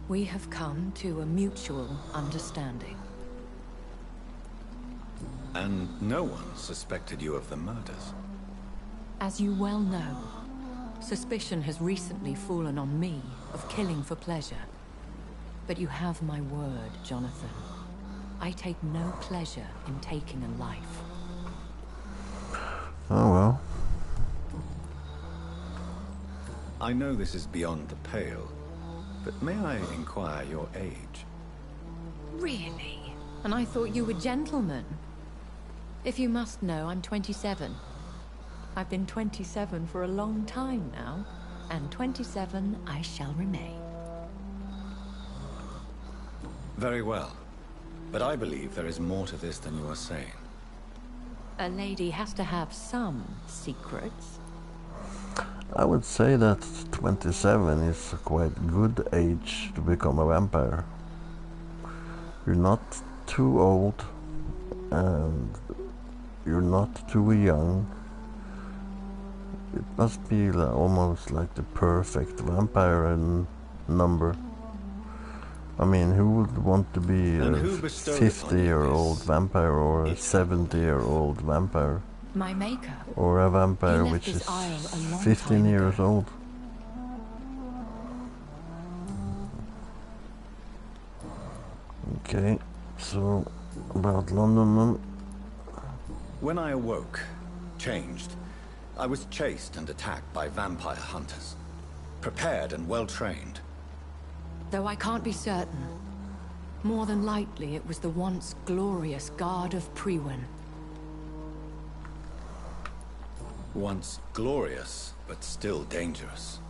we have come to a mutual understanding. And no one suspected you of the murders? As you well know, suspicion has recently fallen on me of killing for pleasure. But you have my word, Jonathan. I take no pleasure in taking a life. oh well. I know this is beyond the pale, but may I inquire your age? Really? And I thought you were gentlemen. If you must know, I'm 27. I've been 27 for a long time now, and 27 I shall remain. Very well. But I believe there is more to this than you are saying. A lady has to have some secrets. I would say that 27 is a quite good age to become a vampire. You're not too old, and you're not too young. It must be almost like the perfect vampire number. I mean, who would want to be a 50-year-old vampire or a 70-year-old vampire? My maker. Or a vampire which is 15 years old? Okay, so about London. When I awoke, changed, I was chased and attacked by vampire hunters. Prepared and well-trained. Though I can't be certain. More than likely, it was the once glorious Guard of Priwen. Once glorious, but still dangerous.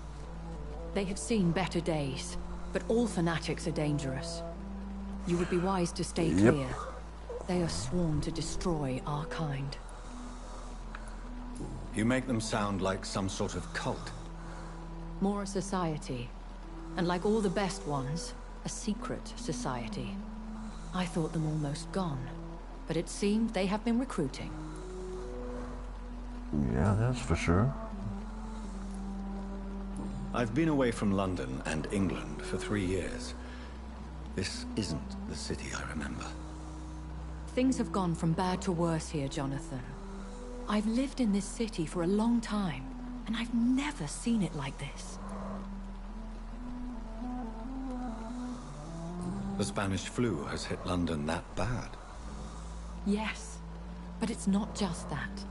They have seen better days, but all fanatics are dangerous. You would be wise to stay clear. They are sworn to destroy our kind. You make them sound like some sort of cult. More a society. And like all the best ones, a secret society. I thought them almost gone, but it seemed they have been recruiting. Yeah, that's for sure. I've been away from London and England for 3 years. This isn't the city I remember. Things have gone from bad to worse here, Jonathan. I've lived in this city for a long time, and I've never seen it like this. The Spanish flu has hit London that bad? Yes, but it's not just that.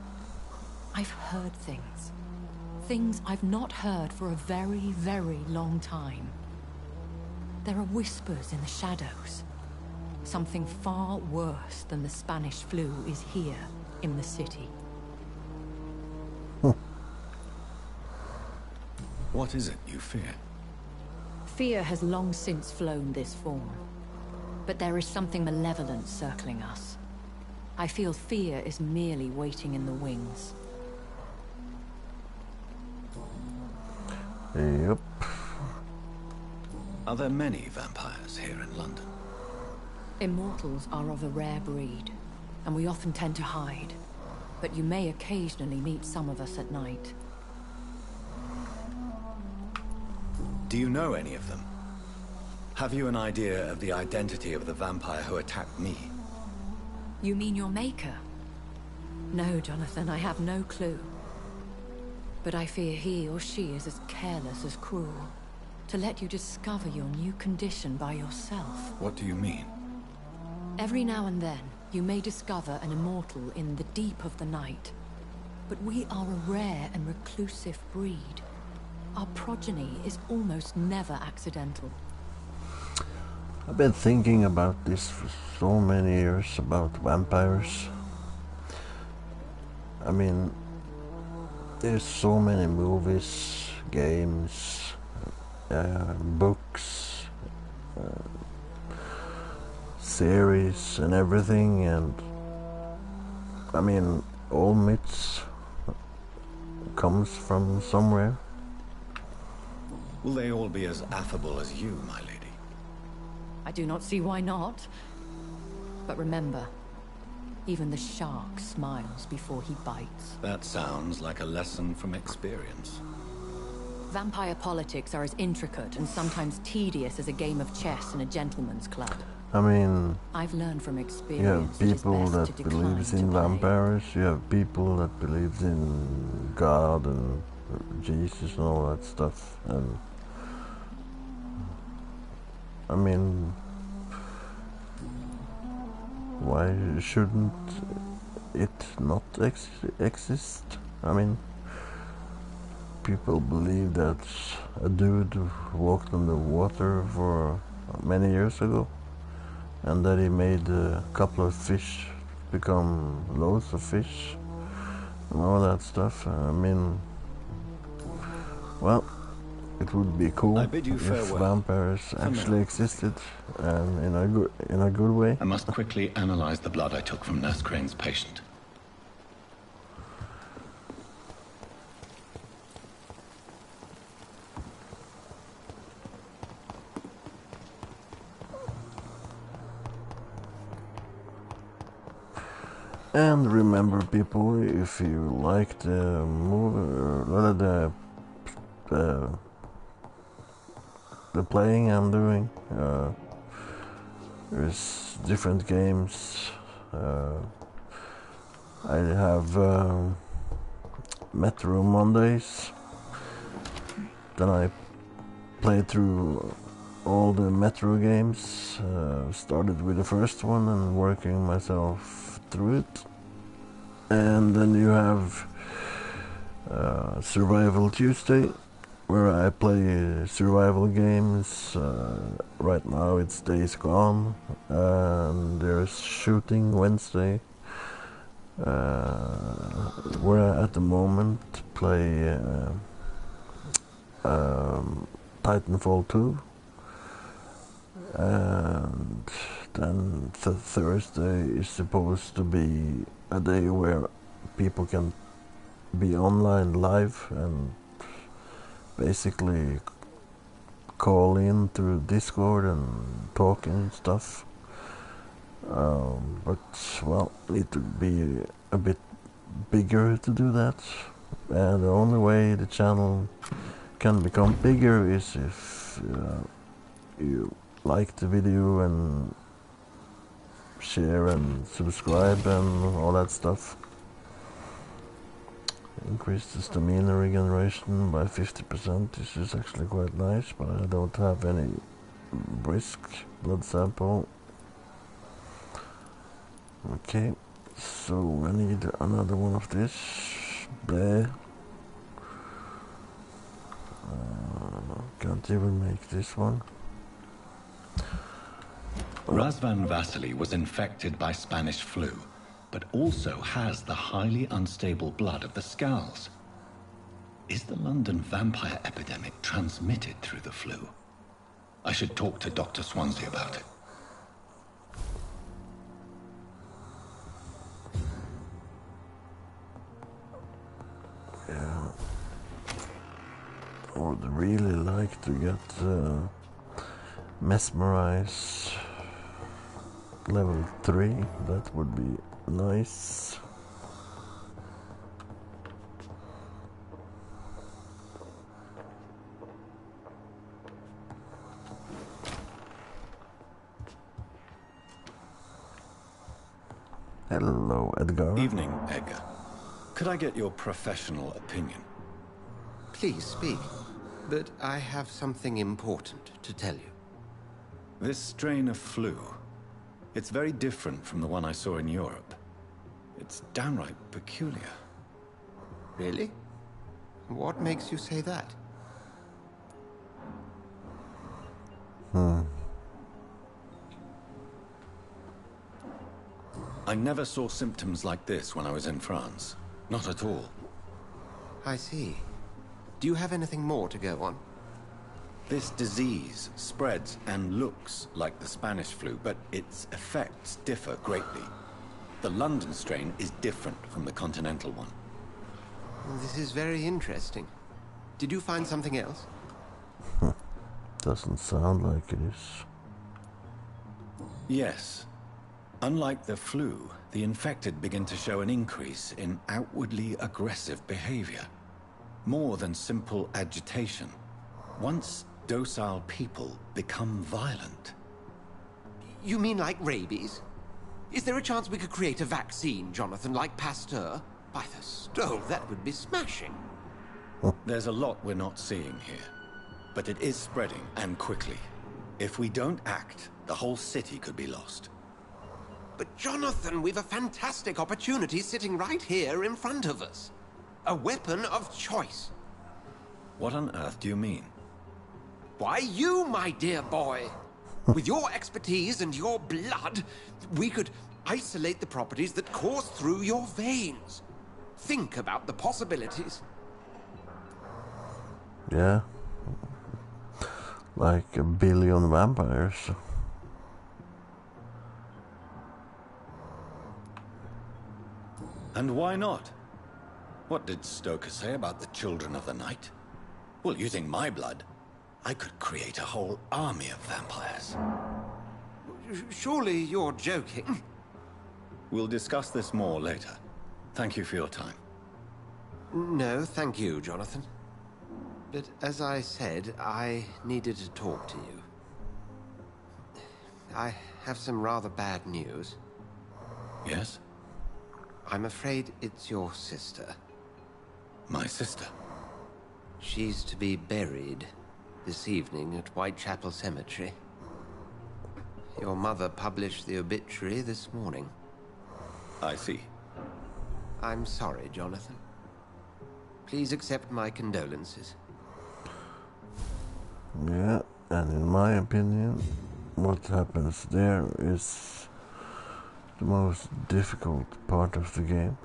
I've heard things. Things I've not heard for a very, very long time. There are whispers in the shadows. Something far worse than the Spanish flu is here in the city. What is it you fear? Fear has long since flown this form. But there is something malevolent circling us. I feel fear is merely waiting in the wings, Yep. Are there many vampires here in London? Immortals are of a rare breed, and we often tend to hide. But you may occasionally meet some of us at night. Do you know any of them? Have you an idea of the identity of the vampire who attacked me? You mean your maker? No, Jonathan, I have no clue. But I fear he or she is as careless as cruel. To let you discover your new condition by yourself. What do you mean? Every now and then, you may discover an immortal in the deep of the night. But we are a rare and reclusive breed. Our progeny is almost never accidental. I've been thinking about this for so many years, about vampires. I mean, there's so many movies, games, books, series and everything, and I mean, all myths comes from somewhere. Will they all be as affable as you, my lady? I do not see why not. But remember, even the shark smiles before he bites. That sounds like a lesson from experience. Vampire politics are as intricate and sometimes tedious as a game of chess in a gentleman's club. I mean, I've learned from you have experience people that believes in vampires, you have people that believes in God and Jesus and all that stuff, and I mean, why shouldn't it not exist? I mean, people believe that a dude walked on the water for many years ago, and that he made a couple of fish become loads of fish and all that stuff. I mean, well, it would be cool I bid you if farewell. vampires actually existed, and in a good way. I must quickly analyze the blood I took from Nurse Crane's patient. And remember, people, if you like the movie, or the playing I'm doing, there's different games. I have Metro Mondays. Then I play through all the Metro games. Started with the first one and working myself through it. And then you have Survival Tuesday, where I play survival games. Right now it's Days Gone, and there's Shooting Wednesday, where I at the moment play Titanfall 2, and then Thursday is supposed to be a day where people can be online live and basically call in through Discord and talk and stuff. But, well, need to be a bit bigger to do that. And the only way the channel can become bigger is if you like the video and share and subscribe and all that stuff. Increase the stamina regeneration by 50%. This is actually quite nice, but I don't have any brisk blood sample. Okay, so I need another one of this. Bleh. Can't even make this one. Razvan Vasily was infected by Spanish flu, but also has the highly unstable blood of the Scowls. Is the London vampire epidemic transmitted through the flu? I should talk to Dr. Swansea about it. Yeah. I would really like to get Mesmerize level 3. That would be nice. Hello, Edgar. Evening, Edgar. Could I get your professional opinion? Please speak, but I have something important to tell you. This strain of flu, it's very different from the one I saw in Europe. It's downright peculiar. Really? What makes you say that? I never saw symptoms like this when I was in France. Not at all. I see. Do you have anything more to go on? This disease spreads and looks like the Spanish flu, but its effects differ greatly. The London strain is different from the continental one. This is very interesting. Did you find something else? Doesn't sound like it is. Yes. Unlike the flu, the infected begin to show an increase in outwardly aggressive behavior. More than simple agitation. Once docile people become violent. You mean like rabies? Is there a chance we could create a vaccine, Jonathan, like Pasteur? By the stove, that would be smashing. There's a lot we're not seeing here. But it is spreading, and quickly. If we don't act, the whole city could be lost. But Jonathan, we've a fantastic opportunity sitting right here in front of us. A weapon of choice. What on earth do you mean? Why, you, my dear boy. With your expertise and your blood, we could isolate the properties that course through your veins. Think about the possibilities. Yeah. Like 1 billion vampires. And why not? What did Stoker say about the Children of the Night? Well, using my blood, I could create a whole army of vampires. Surely you're joking. We'll discuss this more later. Thank you for your time. No, thank you, Jonathan. But as I said, I needed to talk to you. I have some rather bad news. Yes? I'm afraid it's your sister. My sister? She's to be buried this evening at Whitechapel Cemetery. Your mother published the obituary this morning. I see. I'm sorry, Jonathan. Please accept my condolences. Yeah, and in my opinion, what happens there is the most difficult part of the game.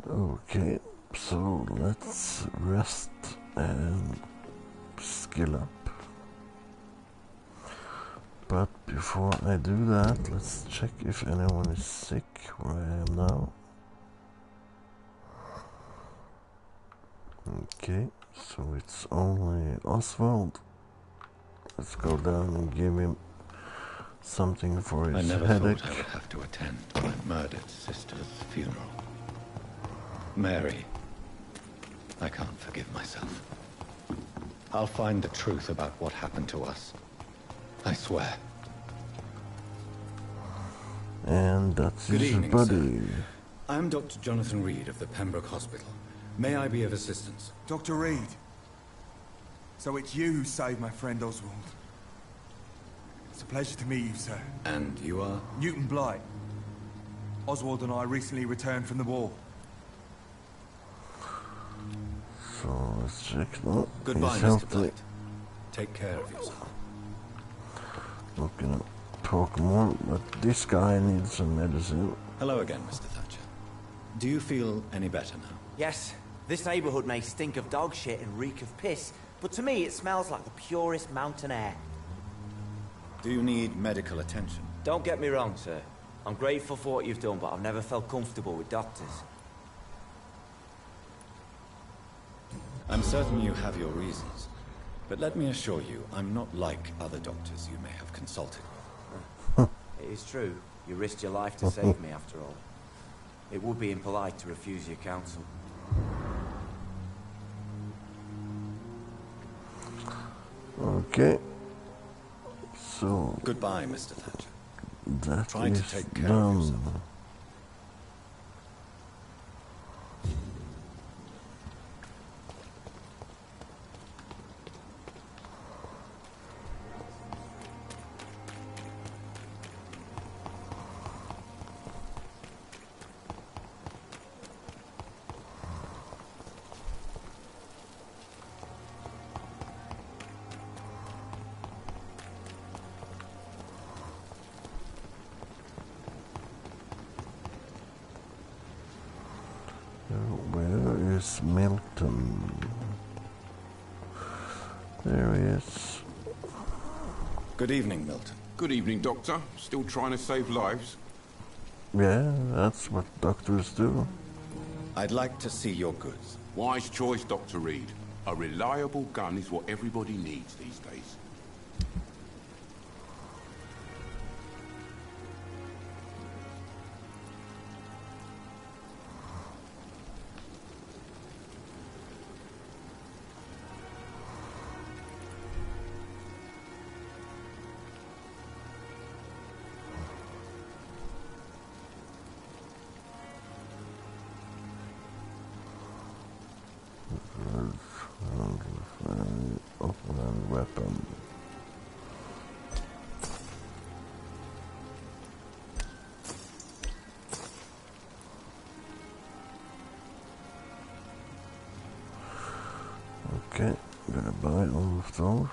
Okay, so let's rest and skill up. But before I do that, let's check if anyone is sick where I am now. Okay, so it's only Oswald. Let's go down and give him something for his headache. I never thought I would have to attend my murdered sister's funeral. Mary, I can't forgive myself. I'll find the truth about what happened to us. I swear. And that's Good his evening, buddy. sir. I'm Dr. Jonathan Reed of the Pembroke Hospital. May I be of assistance? Dr. Reed. So it's you who saved my friend Oswald. It's a pleasure to meet you, sir. And you are? Newton Blight. Oswald and I recently returned from the war. So let's check now. Goodbye, He's Mr. healthy. Blight. Take care of yourself. Not gonna talk more, but this guy needs some medicine. Hello again, Mr. Thatcher. Do you feel any better now? Yes. This neighborhood may stink of dog shit and reek of piss, but to me it smells like the purest mountain air. Do you need medical attention? Don't get me wrong, sir. I'm grateful for what you've done, but I've never felt comfortable with doctors. I'm certain you have your reasons. But let me assure you, I'm not like other doctors you may have consulted with. It is true. You risked your life to save me, after all. It would be impolite to refuse your counsel. Okay. So... Goodbye, Mr. Thatcher. That Try is to take care of yourself. done. Where is Milton? There he is. Good evening, Milton. Good evening, Doctor. Still trying to save lives? Yeah, that's what doctors do. I'd like to see your goods. Wise choice, Dr. Reed. A reliable gun is what everybody needs these days. Open and weapon. Okay, gonna buy all of those.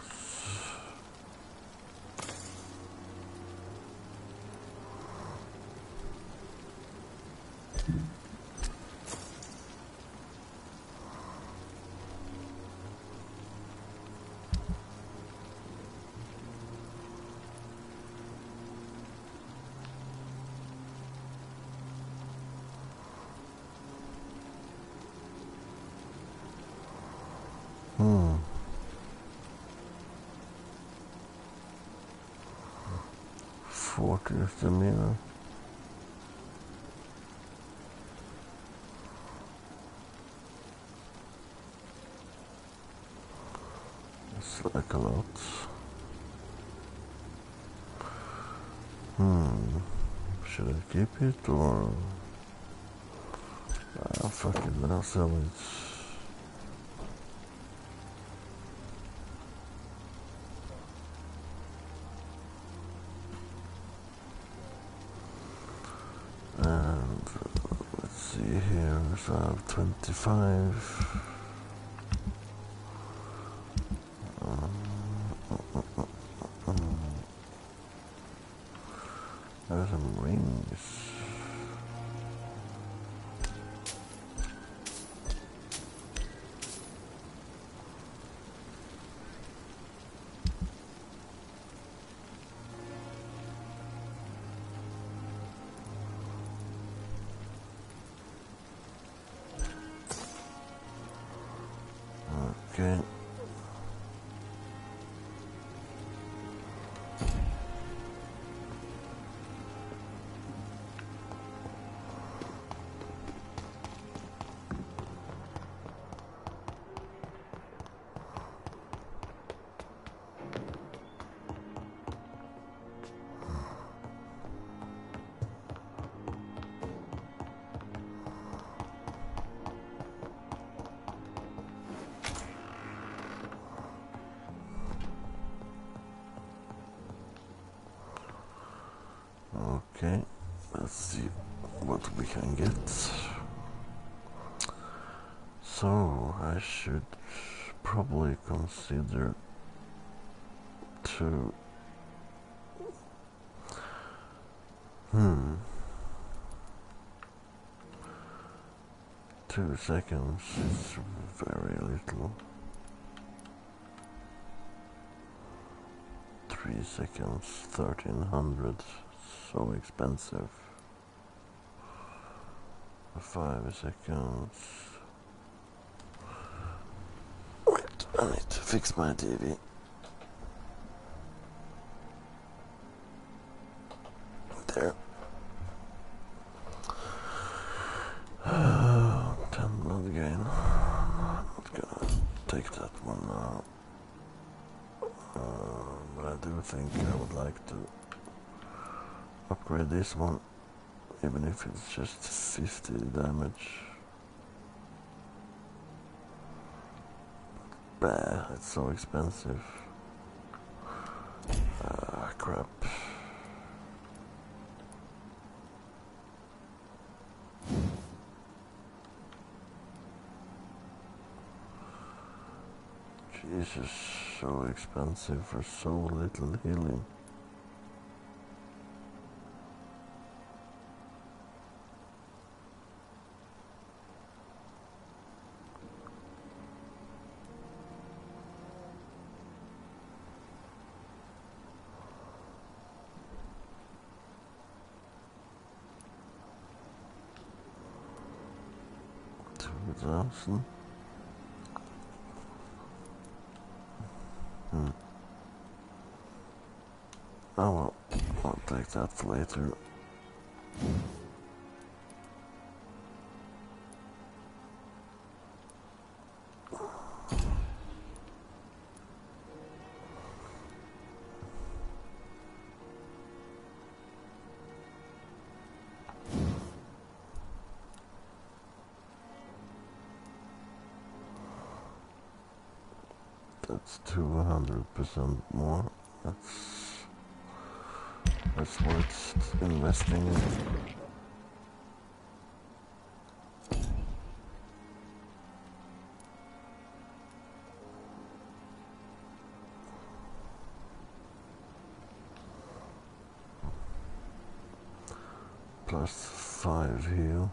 Hmm. 40th the mirror. It's like a lot. Should I keep it or... Ah, fuck it, I'll sell it. And let's see here, if I have 25. There's some rings. Okay. Okay, let's see what we can get. So I should probably consider to 2 seconds is very little. 3 seconds, 1300, so expensive. 5 seconds. Wait, I need to fix my TV. There. 10 blood gain. I'm not gonna take that one now. But I do think I would like to upgrade this one, even if it's just 50 damage. Bah, it's so expensive. Crap. Jesus, so expensive for so little healing. $2,000. Oh well, I'll take that for later. That's 200% more. That's worth investing in. Plus 5 heal.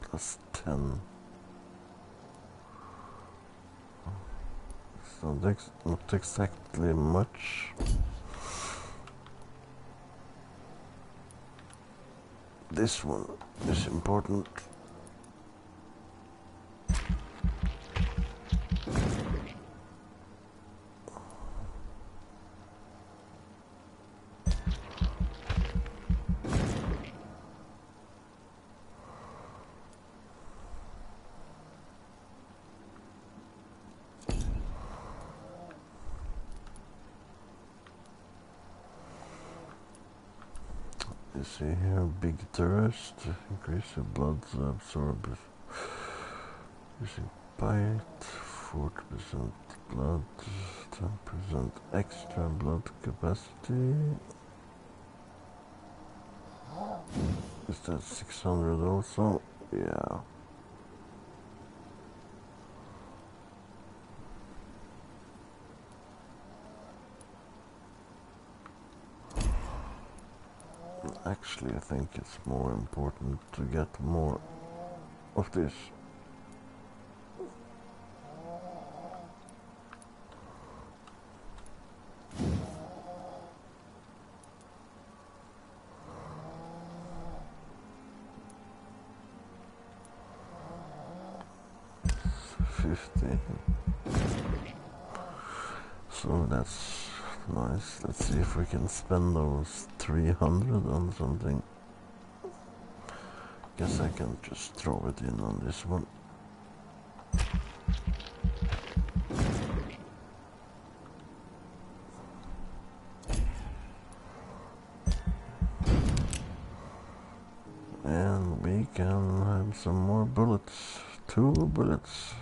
Plus 10. So that's not exactly much. This one is important. You see here, big thirst, increase your blood absorption. Using bite, 40% blood, 10% extra blood capacity. Is that 600 also? Yeah. Actually, I think it's more important to get more of this. So that's nice. Let's see if we can spend those 300 on something. Guess I can just throw it in on this one. And we can have some more bullets. 2 bullets.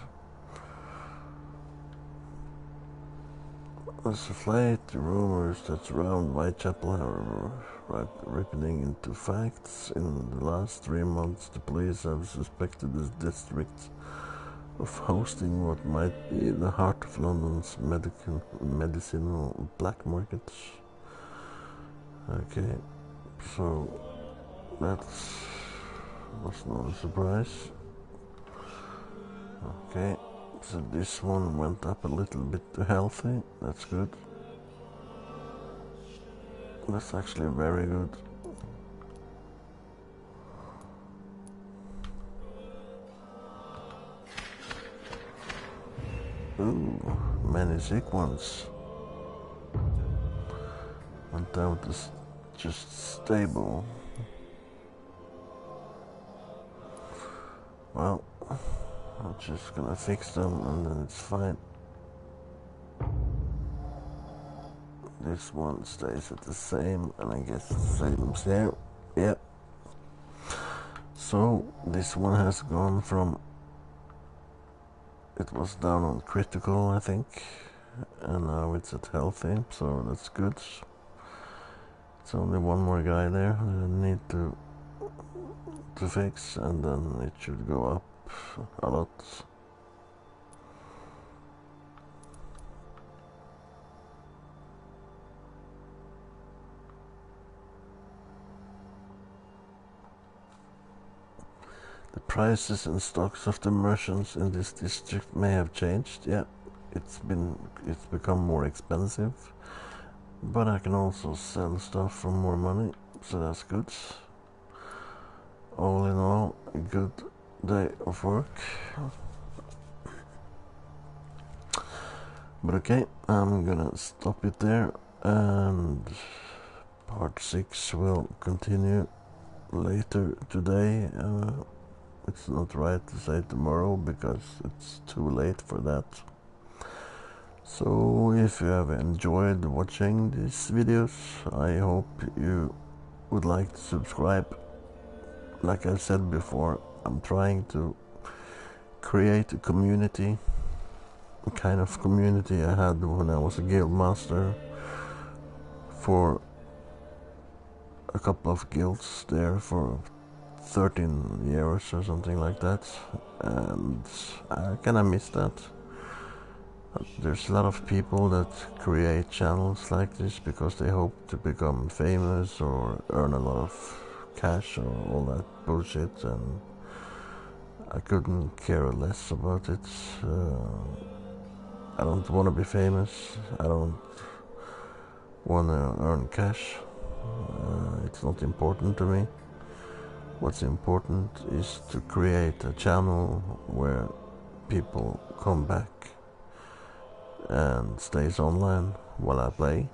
As of late, the rumors that surround Whitechapel are ripening into facts. In the last 3 months, the police have suspected the district of hosting what might be the heart of London's medicinal black markets. Okay, so was not a surprise. Okay, so this one went up a little bit to healthy. That's good. That's actually very good. Ooh, many sick ones. Went down to just stable. Well, I'm just gonna fix them and then it's fine. This one stays at the same, and I guess the same is there. Yep. So this one has gone from, it was down on critical, I think, and now it's at healthy, so that's good. It's only one more guy there that I need to fix, and then it should go up a lot. The prices and stocks of the merchants in this district may have changed. Yeah, it's become more expensive, but I can also sell stuff for more money, so that's good. All in all, a good day of work. But okay, I'm gonna stop it there, and part 6 will continue later today. It's not right to say tomorrow because it's too late for that. So if you have enjoyed watching these videos, I hope you would like to subscribe. Like I said before, I'm trying to create a community, a kind of community I had when I was a guild master for a couple of guilds there for 13 years or something like that, and I kinda miss that. There's a lot of people that create channels like this because they hope to become famous or earn a lot of cash or all that bullshit, and I couldn't care less about it. I don't want to be famous. I don't want to earn cash. It's not important to me. What's important is to create a channel where people come back and stays online while I play,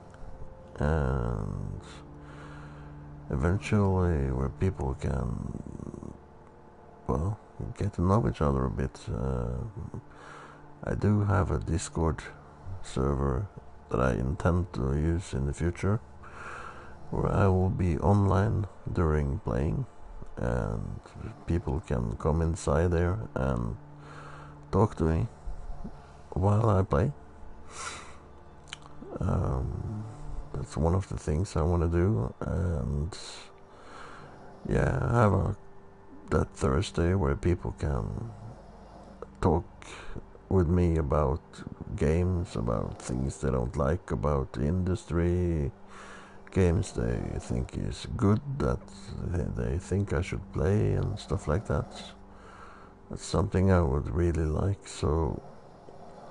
and eventually where people can, well, get to know each other a bit. I do have a Discord server that I intend to use in the future, where I will be online during playing, and people can come inside there and talk to me while I play. That's one of the things I want to do, and yeah, I have that Thursday where people can talk with me about games, about things they don't like about the industry, games they think is good that they think I should play, and stuff like that. That's something I would really like. So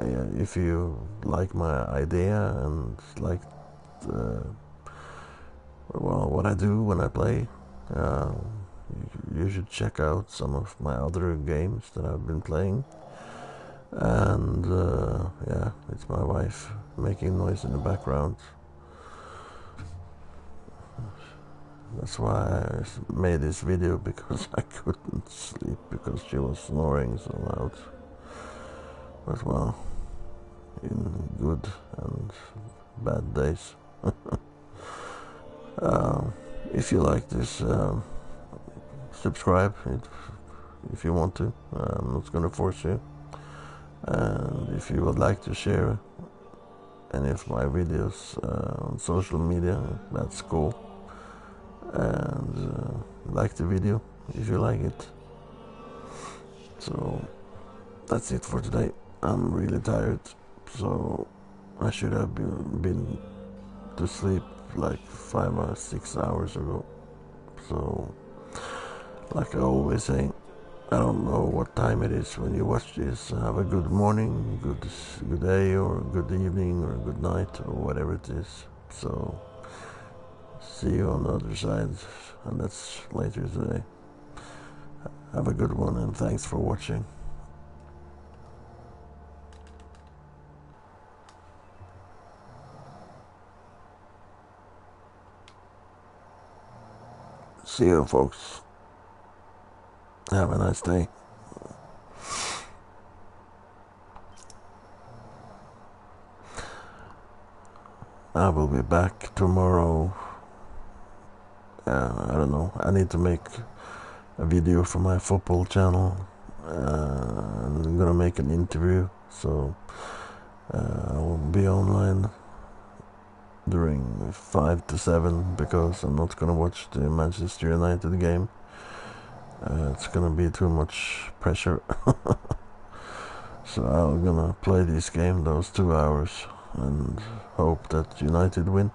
yeah, if you like my idea and like well, what I do when I play, you should check out some of my other games that I've been playing. And yeah, it's my wife making noise in the background. That's why I made this video, because I couldn't sleep because she was snoring so loud. But well, in good and bad days. If you like this, subscribe if you want to. I'm not gonna force you. And if you would like to share any of my videos on social media, that's cool. And like the video if you like it. So that's it for today. I'm really tired, so I should have been to sleep like 5 or 6 hours ago. So, like I always say, I don't know what time it is when you watch this. Have a good morning, good day, or good evening, or good night, or whatever it is. So, see you on the other side, and that's later today. Have a good one, and thanks for watching. See you, folks. Have a nice day. I will be back tomorrow. I don't know. I need to make a video for my football channel. I'm gonna make an interview, so I will be online during 5 to 7 because I'm not gonna watch the Manchester United game. It's gonna be too much pressure. So I'm gonna play this game those 2 hours and hope that United win.